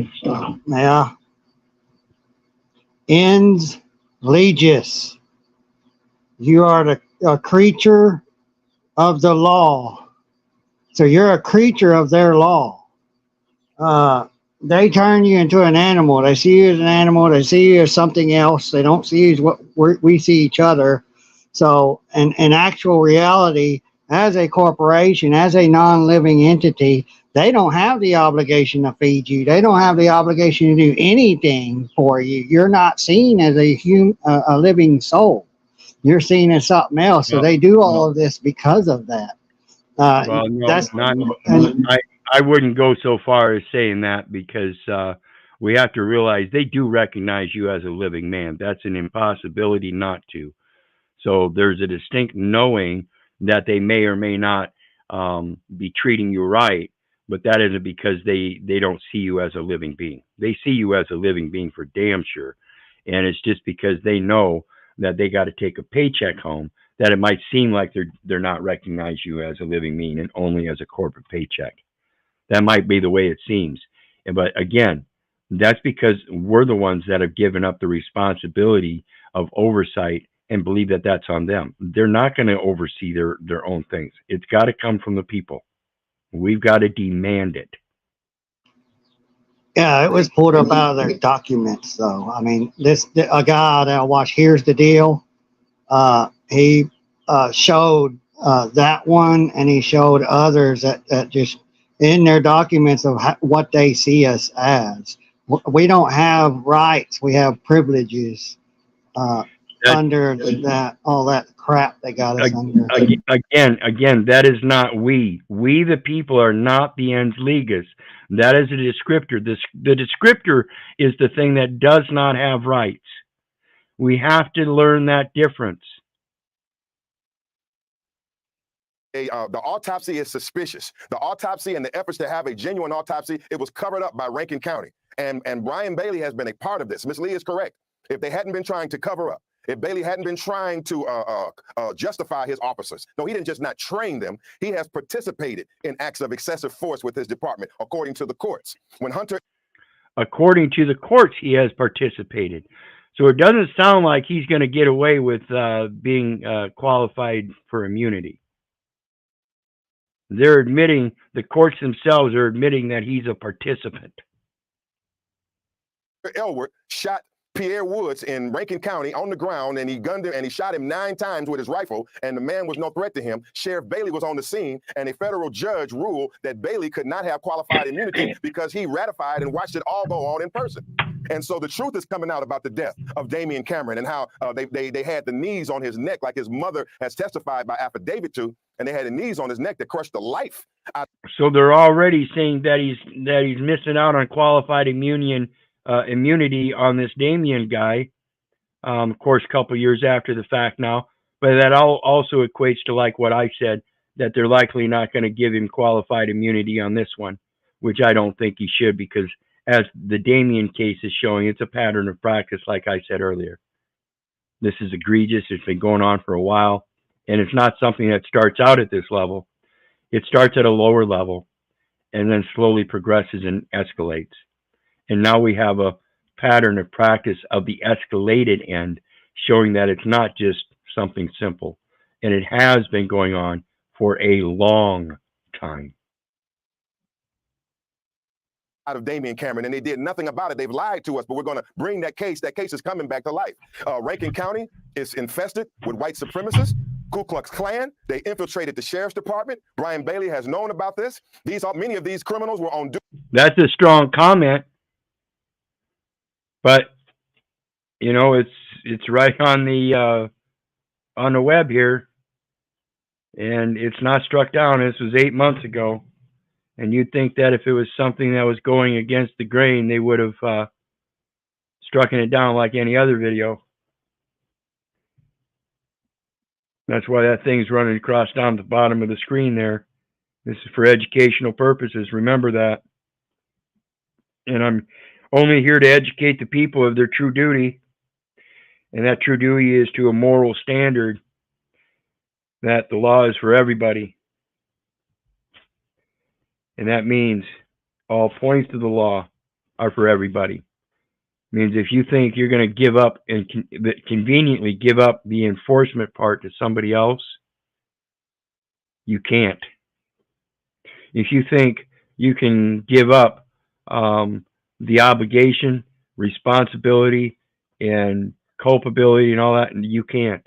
Yeah. Ens legis. You are a creature of the law. So you're a creature of their law. They turn you into an animal. They see you as an animal. They see you as something else. They don't see you as what we see each other. So in actual reality, as a corporation, as a non-living entity, they don't have the obligation to feed you. They don't have the obligation to do anything for you. You're not seen as a living soul. You're seen as something else. So they do all of this because of that. Well, no, I wouldn't go so far as saying that because we have to realize they do recognize you as a living man. That's an impossibility not to. So there's a distinct knowing that they may or may not be treating you right, but that isn't because they don't see you as a living being. They see you as a living being for damn sure, and it's just because they know that they got to take a paycheck home that it might seem like they're not recognizing you as a living being and only as a corporate paycheck. That might be the way it seems, but again, that's because we're the ones that have given up the responsibility of oversight and believe that that's on them. They're not going to oversee their own things. It's got to come from the people. We've got to demand it. Yeah, it was pulled up out of their documents, though. I mean, a guy that I watched, Here's the Deal. He showed that one, and he showed others that just in their documents of what they see us as. We don't have rights; we have privileges under that all that crap they got us under. Again, that is not we. We, the people, are not the ens legis. That is a descriptor. The descriptor is the thing that does not have rights. We have to learn that difference. The autopsy is suspicious. The autopsy and the efforts to have a genuine autopsy, it was covered up by Rankin County. And Brian Bailey has been a part of this. Ms. Lee is correct. If they hadn't been trying to cover up, if Bailey hadn't been trying to justify his officers, no, he didn't just not train them. He has participated in acts of excessive force with his department, according to the courts. According to the courts, he has participated. So it doesn't sound like he's going to get away with being qualified for immunity. They're admitting, the courts themselves are admitting that he's a participant. Elwood shot Pierre Woods in Rankin County on the ground, and he gunned him, and he shot him 9 times with his rifle, and the man was no threat to him. Sheriff Bailey was on the scene, and a federal judge ruled that Bailey could not have qualified immunity because he ratified and watched it all go on in person. And so the truth is coming out about the death of Damian Cameron and how they had the knees on his neck, like his mother has testified by affidavit to, and they had the knees on his neck that crushed the life. So they're already saying that he's missing out on qualified immunity on this Damian guy. Of course, a couple years after the fact now, but that also equates to like what I said, that they're likely not going to give him qualified immunity on this one, which I don't think he should, because as the Damian case is showing, it's a pattern of practice, like I said earlier. This is egregious. It's been going on for a while, and it's not something that starts out at this level. It starts at a lower level and then slowly progresses and escalates. And now we have a pattern of practice of the escalated end, showing that it's not just something simple. And it has been going on for a long time. Out of Damian Cameron, and they did nothing about it. They've lied to us, but we're going to bring that case. That case is coming back to life. Rankin County is infested with white supremacists. Ku Klux Klan, they infiltrated the sheriff's department. Brian Bailey has known about this. Many of these criminals were on duty. That's a strong comment, but you know, it's right on the web here, and it's not struck down. This was 8 months ago, and you'd think that if it was something that was going against the grain, they would have struck it down like any other video. That's why that thing's running across down the bottom of the screen there. This is for educational purposes. Remember that. And I'm only here to educate the people of their true duty. And that true duty is to a moral standard that the law is for everybody. And that means all points of the law are for everybody. Means if you think you're going to give up and conveniently give up the enforcement part to somebody else, you can't. If you think you can give up the obligation, responsibility, and culpability and all that, you can't.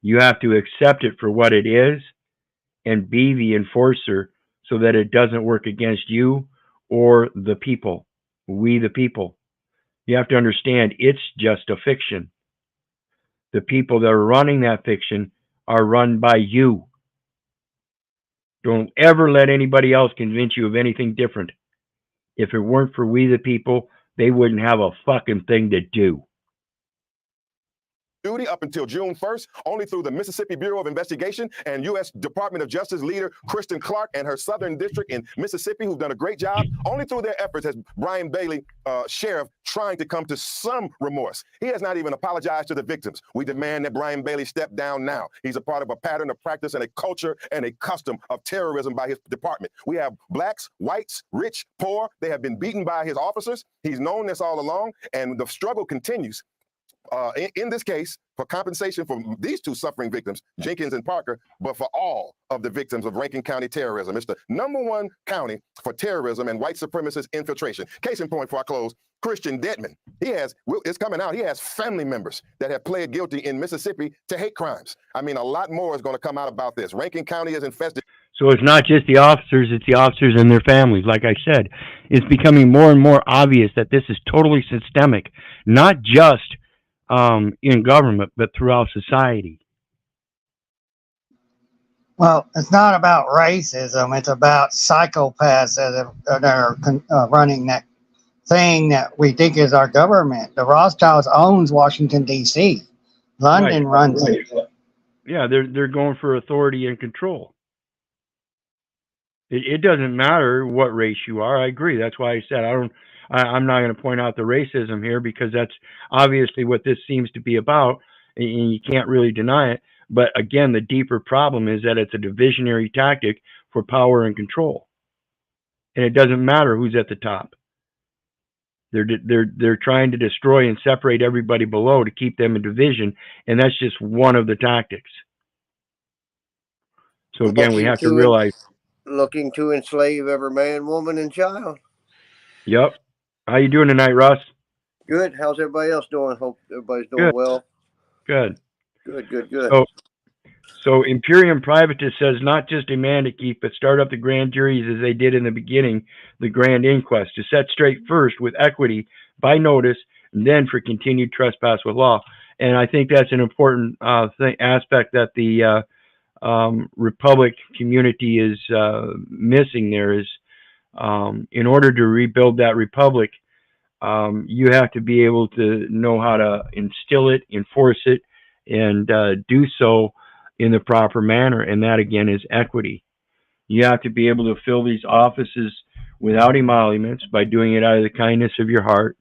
You have to accept it for what it is and be the enforcer so that it doesn't work against you or the people. We the people. You have to understand it's just a fiction. The people that are running that fiction are run by you. Don't ever let anybody else convince you of anything different. If it weren't for we the people, they wouldn't have a fucking thing to do. duty up until June 1st, only through the Mississippi Bureau of Investigation and U.S. Department of Justice leader Kristen Clark and her Southern District in Mississippi, who've done a great job. Only through their efforts has Brian Bailey, sheriff, trying to come to some remorse. He has not even apologized to the victims. We demand that Brian Bailey step down now. He's a part of a pattern of practice and a culture and a custom of terrorism by his department. We have blacks, whites, rich, poor. They have been beaten by his officers. He's known this all along, and the struggle continues. In this case, for compensation for these two suffering victims, Jenkins and Parker, but for all of the victims of Rankin County terrorism. It's the #1 county for terrorism and white supremacist infiltration. Case in point, before I close, Christian Detman. It's coming out, he has family members that have pled guilty in Mississippi to hate crimes. I mean, a lot more is going to come out about this. Rankin County is infested. So it's not just the officers, it's the officers and their families. Like I said, it's becoming more and more obvious that this is totally systemic, not just in government, but throughout society. Well, it's not about racism. It's about psychopaths that are running that thing that we think is our government. The Rothschilds owns Washington, D.C. London runs it. Yeah, they're going for authority and control. It doesn't matter what race you are. I agree. That's why I said I'm not going to point out the racism here, because that's obviously what this seems to be about, and you can't really deny it. But again, the deeper problem is that it's a divisionary tactic for power and control, and it doesn't matter who's at the top. They're trying to destroy and separate everybody below to keep them in division, and that's just one of the tactics. So again, we have to realize. Looking to enslave every man, woman, and child. Yep. How you doing tonight, Russ? Good. How's everybody else doing? Hope everybody's doing well. Good. Good. So Imperium Privatus says not just demand to keep, but start up the grand juries as they did in the beginning, the grand inquest, to set straight first with equity by notice, and then for continued trespass with law. And I think that's an important aspect that the Republic community is missing there is, in order to rebuild that Republic, you have to be able to know how to instill it, enforce it, and do so in the proper manner. And that, again, is equity. You have to be able to fill these offices without emoluments by doing it out of the kindness of your heart,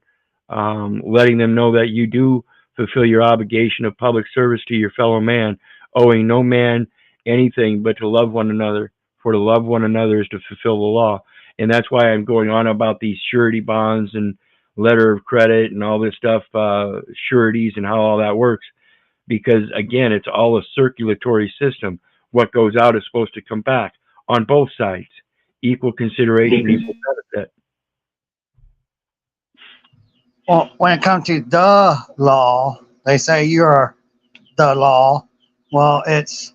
letting them know that you do fulfill your obligation of public service to your fellow man, owing no man anything but to love one another, for to love one another is to fulfill the law. And that's why I'm going on about these surety bonds and letter of credit and all this stuff, sureties and how all that works, because again, it's all a circulatory system. What goes out is supposed to come back on both sides, equal consideration, equal benefit. Well, when it comes to the law, they say you're the law. Well, it's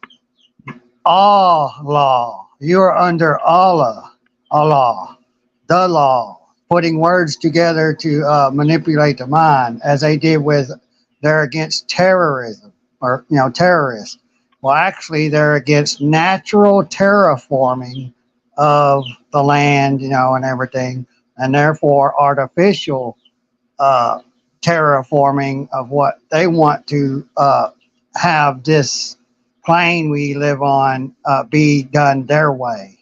all law. You're under Allah, the law, putting words together to manipulate the mind, as they did with they're against terrorism, or terrorists. Well, actually, they're against natural terraforming of the land, and everything, and therefore artificial terraforming of what they want to have this plane we live on be done their way,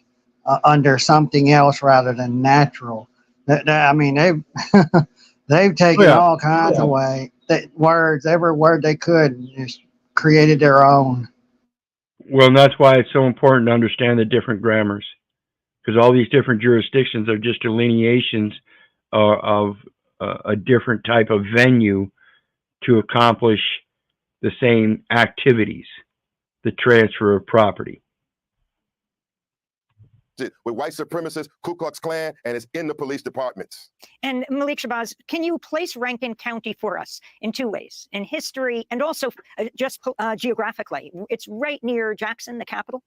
under something else rather than natural. I mean, they've taken all kinds of words, every word they could, and just created their own. Well, and that's why it's so important to understand the different grammars, because all these different jurisdictions are just delineations of a different type of venue to accomplish the same activities, the transfer of property. With white supremacists, Ku Klux Klan, and it's in the police departments. And Malik Shabazz, can you place Rankin County for us in two ways, in history and also just geographically? It's right near Jackson, the capital.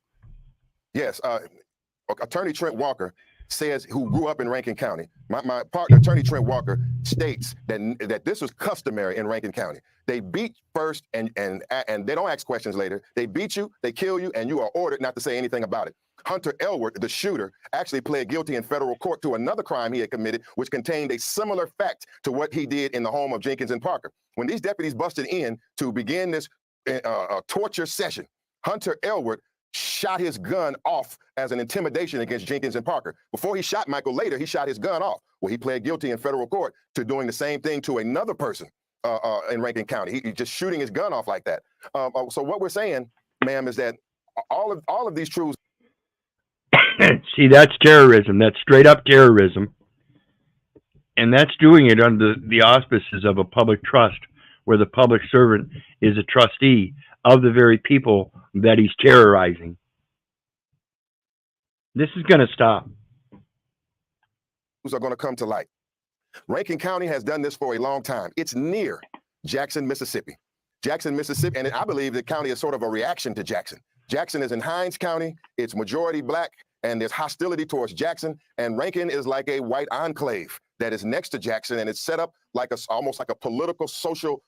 Yes. Attorney Trent Walker says, who grew up in Rankin County. My partner, Attorney Trent Walker, states that this was customary in Rankin County. They beat first and they don't ask questions later. They beat you, they kill you, and you are ordered not to say anything about it. Hunter Elwood, the shooter, actually pled guilty in federal court to another crime he had committed, which contained a similar fact to what he did in the home of Jenkins and Parker. When these deputies busted in to begin this torture session, Hunter Elwood shot his gun off as an intimidation against Jenkins and Parker. Before he shot Michael later, he shot his gun off. Well, he pled guilty in federal court to doing the same thing to another person in Rankin County. He just shooting his gun off like that. So what we're saying, ma'am, is that all of these truths. See, that's terrorism. That's straight up terrorism. And that's doing it under the auspices of a public trust, where the public servant is a trustee of the very people that he's terrorizing. This is going to stop. Are going to come to light. Rankin County has done this for a long time. It's near Jackson, Mississippi. Jackson, Mississippi, and I believe the county is sort of a reaction to Jackson. Jackson is in Hinds County. It's majority black, and there's hostility towards Jackson. And Rankin is like a white enclave that is next to Jackson, and it's set up like almost like a political, social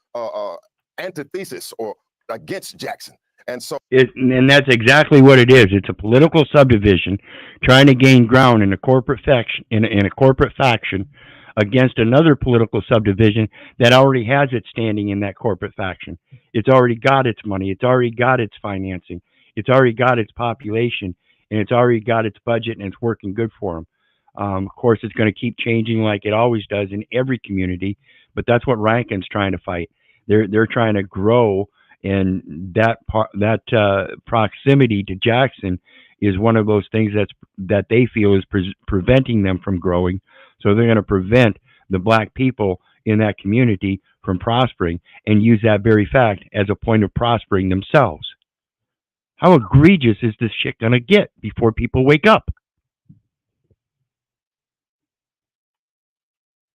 antithesis or against Jackson. And so, and that's exactly what it is. It's a political subdivision trying to gain ground in a corporate faction, in a corporate faction, against another political subdivision that already has its standing in that corporate faction. It's already got its money. It's already got its financing. It's already got its population, and it's already got its budget, and it's working good for them. Of course, it's going to keep changing like it always does in every community, but that's what Rankin's trying to fight. They're trying to grow, and that proximity to Jackson is one of those things that they feel is preventing them from growing. So they're going to prevent the black people in that community from prospering and use that very fact as a point of prospering themselves. How egregious is this shit going to get before people wake up?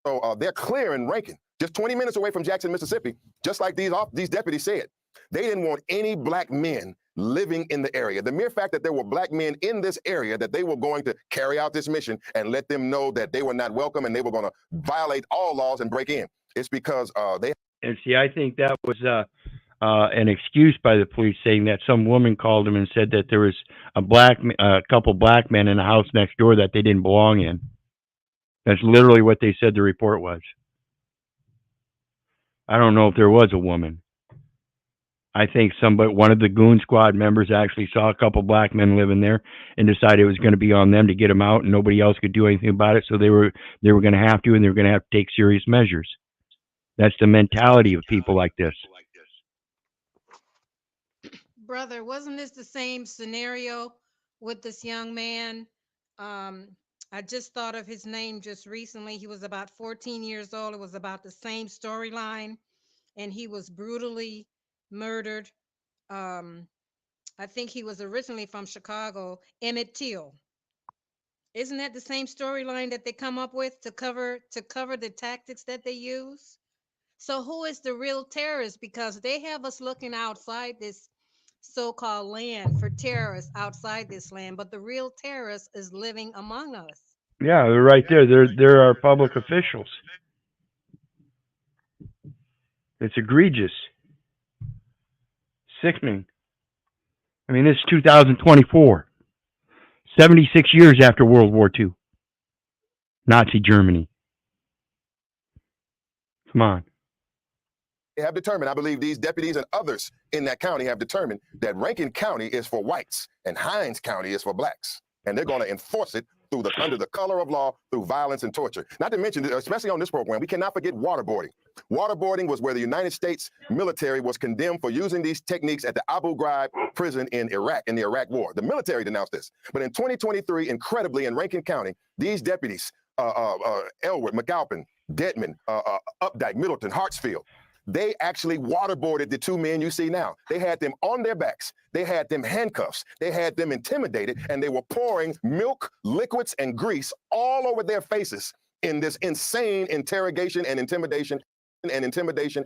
So they're clear in Rankin, just 20 minutes away from Jackson, Mississippi, just like these deputies said. They didn't want any black men living in the area. The mere fact that there were black men in this area, that they were going to carry out this mission and let them know that they were not welcome and they were going to violate all laws and break in. It's because they... And see, I think that was an excuse by the police, saying that some woman called them and said that there was a couple black men in the house next door that they didn't belong in. That's literally what they said the report was. I don't know if there was a woman. I think one of the Goon squad members actually saw a couple black men living there and decided it was going to be on them to get them out, and nobody else could do anything about it. So they were going to have to, and they were going to have to take serious measures. That's the mentality of people like this. Brother, wasn't this the same scenario with this young man? I just thought of his name just recently. He was about 14 years old. It was about the same storyline, and he was brutally murdered. I think he was originally from Chicago. Emmett Till. Isn't that the same storyline that they come up with to cover the tactics that they use? So who is the real terrorist? Because they have us looking outside this so-called land for terrorists outside this land, but the real terrorist is living among us. Yeah, they're right there. They're our public officials. It's egregious. Sickening. I mean, this is 2024. 76 years after World War II. Nazi Germany. Come on. They have determined, I believe these deputies and others in that county have determined that Rankin County is for whites and Hinds County is for blacks. And they're going to enforce it under the color of law, through violence and torture. Not to mention, especially on this program, we cannot forget waterboarding. Waterboarding was where the United States military was condemned for using these techniques at the Abu Ghraib prison in Iraq, in the Iraq War. The military denounced this. But in 2023, incredibly, in Rankin County, these deputies, Elwood, McAlpin, Dedman, Updike, Middleton, Hartsfield, they actually waterboarded the two men you see now. They had them on their backs. They had them handcuffs. They had them intimidated, and they were pouring milk, liquids, and grease all over their faces in this insane interrogation and intimidation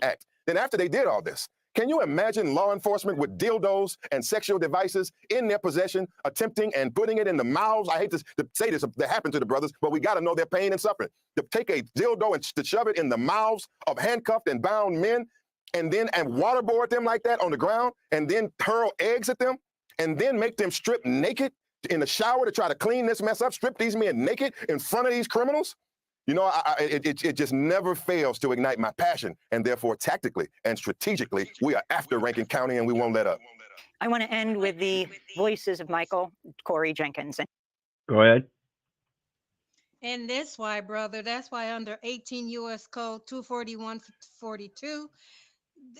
act. Then after they did all this, can you imagine law enforcement with dildos and sexual devices in their possession, attempting and putting it in the mouths? I hate to say this, that happened to the brothers, but we got to know their pain and suffering. To take a dildo and to shove it in the mouths of handcuffed and bound men, and waterboard them like that on the ground, and then hurl eggs at them, and then make them strip naked in the shower to try to clean this mess up, strip these men naked in front of these criminals. You know, it just never fails to ignite my passion, and therefore tactically and strategically, we are after Rankin County and we won't let up. I want to end with the voices of Michael, Corey Jenkins. Go ahead. And that's why, brother, that's why under 18 U.S. Code 241-42,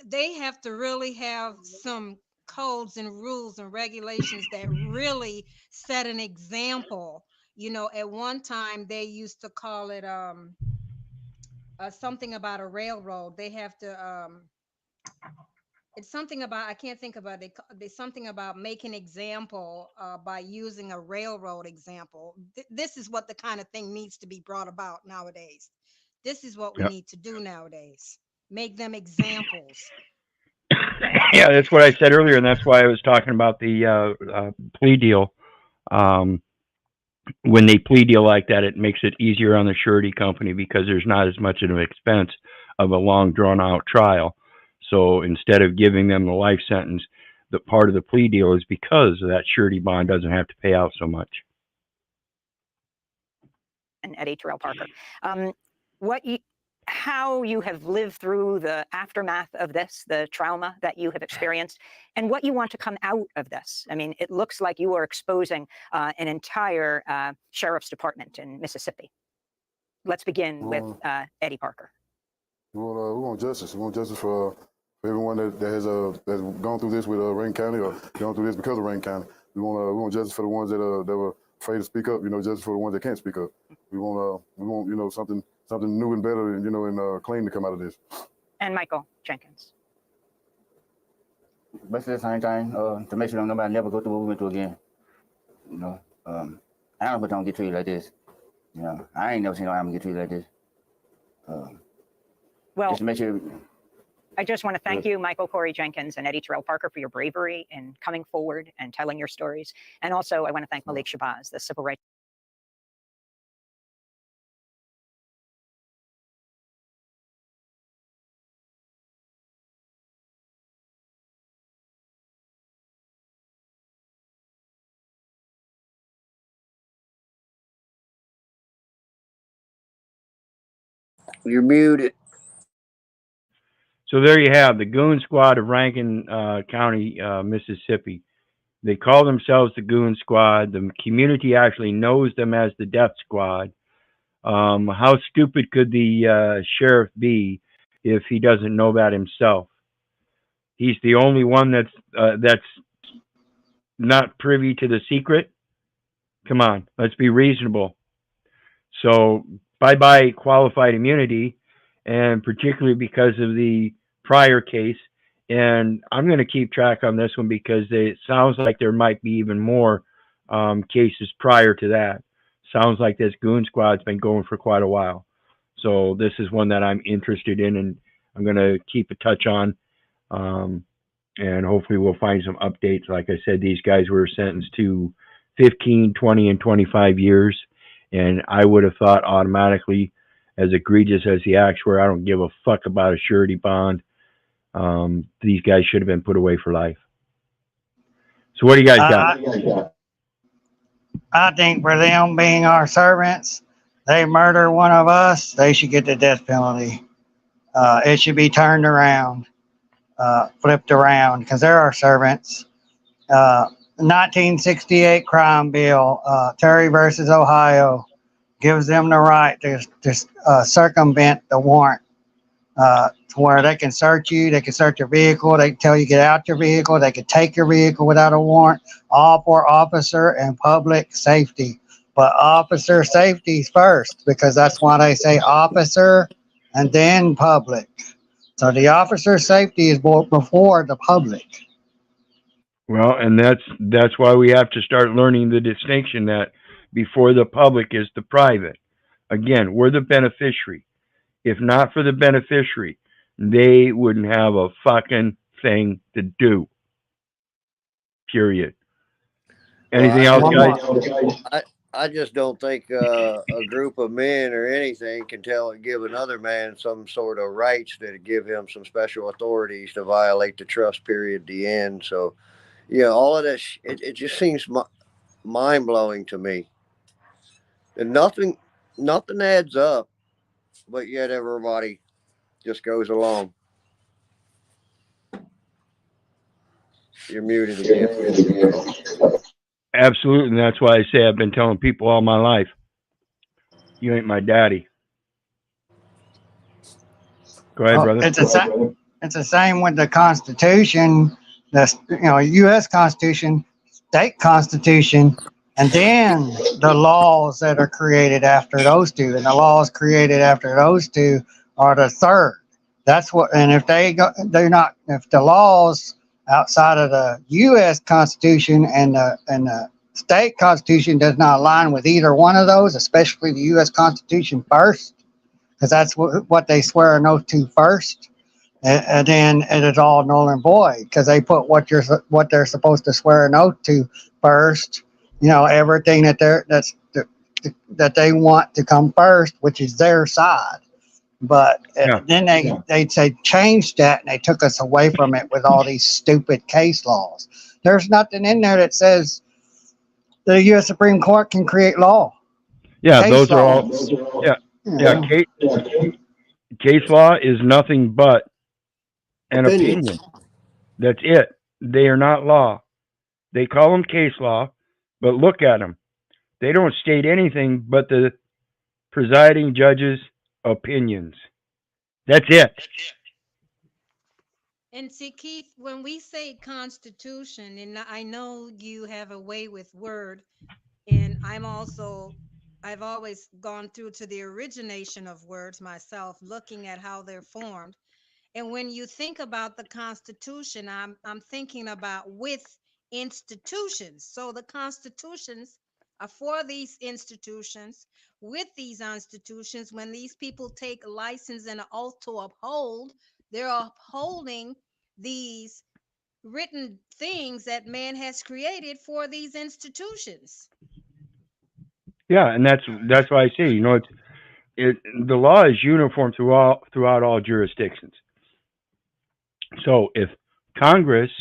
they have to really have some codes and rules and regulations that really set an example. You know, at one time they used to call it something about a railroad. They have to it's something about, I can't think about it. There's something about making example by using a railroad example. This is what the kind of thing needs to be brought about nowadays. This is what we need to do nowadays. Make them examples. Yeah, that's what I said earlier, and that's why I was talking about the plea deal. When they plea deal like that, it makes it easier on the surety company because there's not as much of an expense of a long, drawn-out trial. So instead of giving them the life sentence, the part of the plea deal is because of that surety bond doesn't have to pay out so much. And Eddie Terrell Parker, how you have lived through the aftermath of this, the trauma that you have experienced, and what you want to come out of this. I mean, it looks like you are exposing an entire sheriff's department in Mississippi. Let's begin with Eddie Parker. We want justice. We want justice for everyone that has gone through this with Rankin County or gone through this because of Rankin County. We want justice for the ones that were afraid to speak up. You know, justice for the ones that can't speak up. We want you know, something new and better, and, you know, and clean to come out of this. And Michael Jenkins. Basically the same thing, to make sure nobody never go through what we went through again. You know, animals don't get treated like this. You know, I ain't never seen no animal get treated like this. Well, just to make sure. I just want to thank you, Michael Corey Jenkins and Eddie Terrell Parker, for your bravery in coming forward and telling your stories. And also, I want to thank Malik Shabazz, the civil rights. You're muted. So there you have the Goon Squad of Rankin County, Mississippi. They call themselves the Goon Squad. The community actually knows them as the Death Squad. How stupid could the sheriff be if he doesn't know that himself? He's the only one that's not privy to the secret. Come on, let's be reasonable. So bye-bye qualified immunity, and particularly because of the prior case. And I'm going to keep track on this one because it sounds like there might be even more cases prior to that. Sounds like this Goon Squad's been going for quite a while. So this is one that I'm interested in, and I'm going to keep a touch on. And hopefully we'll find some updates. Like I said, these guys were sentenced to 15, 20, and 25 years. And I would have thought automatically, as egregious as the acts were, I don't give a fuck about a surety bond. These guys should have been put away for life. So what do you guys got? I think for them being our servants, they murder one of us, they should get the death penalty. It should be turned around, flipped around, because they're our servants. 1968 crime bill, Terry versus Ohio, gives them the right to circumvent the warrant, to where they can search you, they can search your vehicle, they can tell you get out your vehicle, they can take your vehicle without a warrant, all for officer and public safety. But officer safety is first, because that's why they say officer and then public. So the officer safety is before the public. Well, and that's why we have to start learning the distinction that before the public is the private. Again, we're the beneficiary. If not for the beneficiary, they wouldn't have a fucking thing to do. Period. Anything else, guys? I just don't think a group of men or anything can give another man some sort of rights that give him some special authorities to violate the trust period at the end. So, yeah, all of this, it just seems mind blowing to me. And nothing adds up, but yet everybody just goes along. You're muted again. Absolutely, and that's why I say I've been telling people all my life, you ain't my daddy. Go ahead, brother. It's the same with the Constitution, the U.S. Constitution, state Constitution, and then the laws that are created after those two. And the laws created after those two are the third. That's what. And if if the laws outside of the U.S. Constitution and the state Constitution does not align with either one of those, especially the U.S. Constitution first, because that's what they swear an oath to first. And then it is all null and void because they put what they're supposed to swear an oath to first. Everything that they want to come first, which is their side. But then they changed that and they took us away from it with all these stupid case laws. There's nothing in there that says the U.S. Supreme Court can create law. Yeah, those are all. Yeah. Case law is nothing but an opinion. That's it. They are not law. They call them case law, but look at them. They don't state anything but the presiding judge's opinions. That's it. And see, Keith, when we say Constitution, and I know you have a way with word, and I've always gone through to the origination of words myself, looking at how they're formed. And when you think about the Constitution, I'm thinking about with institutions. So the constitutions are for these institutions. With these institutions, when these people take license and an oath to uphold, they're upholding these written things that man has created for these institutions. Yeah, and that's why I say, the law is uniform throughout all jurisdictions. So if Congress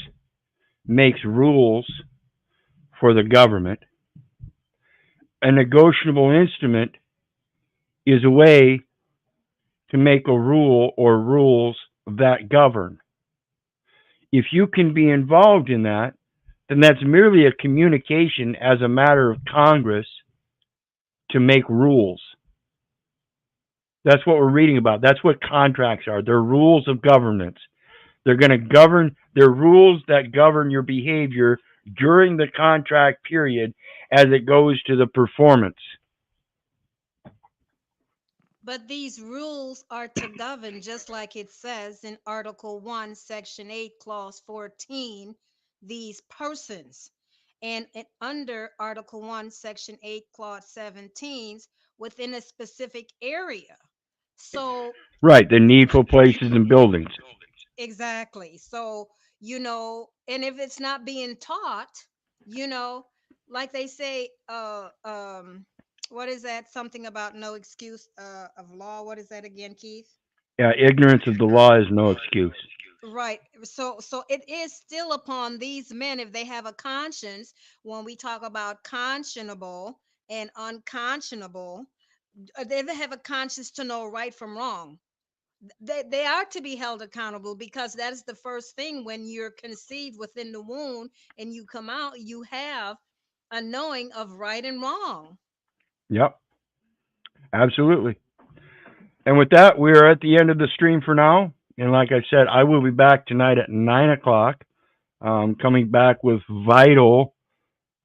makes rules for the government, a negotiable instrument is a way to make a rule or rules that govern. If you can be involved in that, then that's merely a communication as a matter of Congress to make rules. That's what we're reading about. That's what contracts are. They're rules of governance. They're going to govern, they're rules that govern your behavior during the contract period as it goes to the performance. But these rules are to govern, just like it says in Article 1, Section 8, Clause 14, these persons. And under Article 1, Section 8, Clause 17, within a specific area. So right, the needful places and buildings. Exactly. So, and if it's not being taught, like they say, what is that? Something about no excuse of law. What is that again, Keith? Yeah, ignorance of the law is no excuse. Right. So it is still upon these men, if they have a conscience, when we talk about conscionable and unconscionable, they have a conscience to know right from wrong. They are to be held accountable, because that is the first thing. When you're conceived within the womb and you come out, you have a knowing of right and wrong. Yep, absolutely. And with that, we are at the end of the stream for now. And like I said, I will be back tonight at 9 o'clock, coming back with Vital.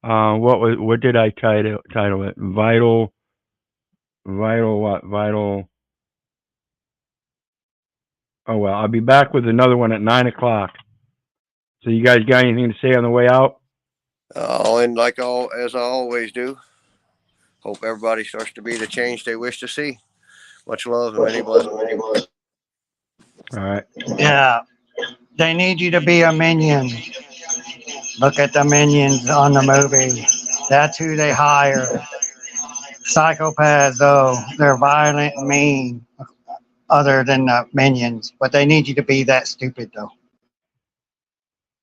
What did I title it? Vital what? Vital. Oh, well, I'll be back with another one at 9 o'clock. So you guys got anything to say on the way out? And as I always do, hope everybody starts to be the change they wish to see. Much love and many blessings. All right. Yeah, they need you to be a minion. Look at the minions on the movie. That's who they hire. Psychopaths, though, they're violent and mean, other than the minions. But they need you to be that stupid, though.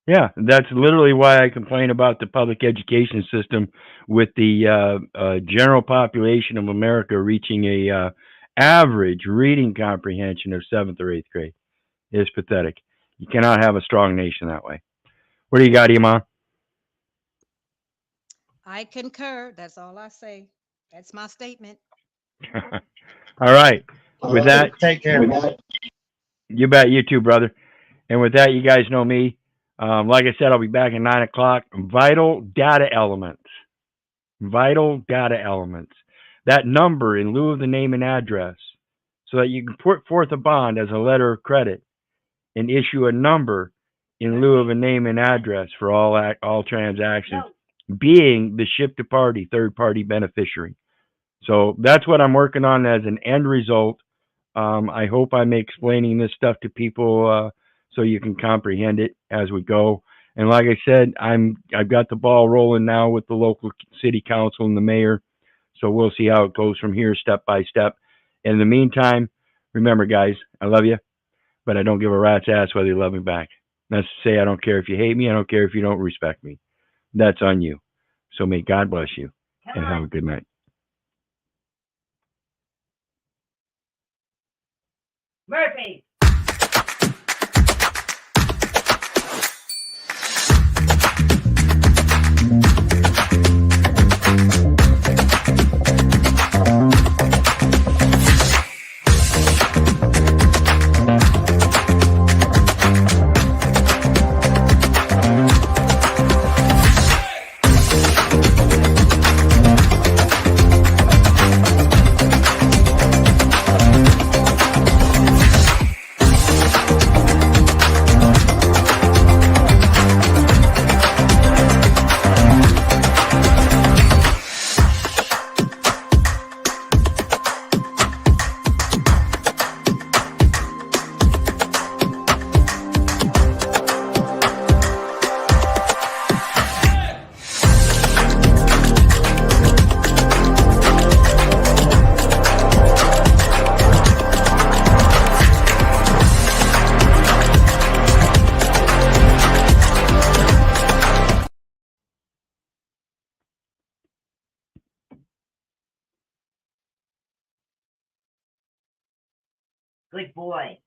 Yeah, that's literally why I complain about the public education system with the general population of America reaching a average reading comprehension of 7th or 8th grade. It's pathetic. You cannot have a strong nation that way. What do you got, Iman? I concur. That's all I say. That's my statement. All right. With that, Take care. you bet. You too, brother. And with that, you guys know me. Like I said, I'll be back at 9 o'clock. Vital data elements. Vital data elements. That number in lieu of the name and address, so that you can put forth a bond as a letter of credit and issue a number in lieu of a name and address for all transactions, being the ship to party third party beneficiary. So that's what I'm working on as an end result. I hope I'm explaining this stuff to people so you can comprehend it as we go. And like I said, I've got the ball rolling now with the local city council and the mayor. So we'll see how it goes from here, step by step. In the meantime, remember, guys, I love you, but I don't give a rat's ass whether you love me back. That's to say, I don't care if you hate me. I don't care if you don't respect me. That's on you. So may God bless you and have a good night. Murphy. Good boy.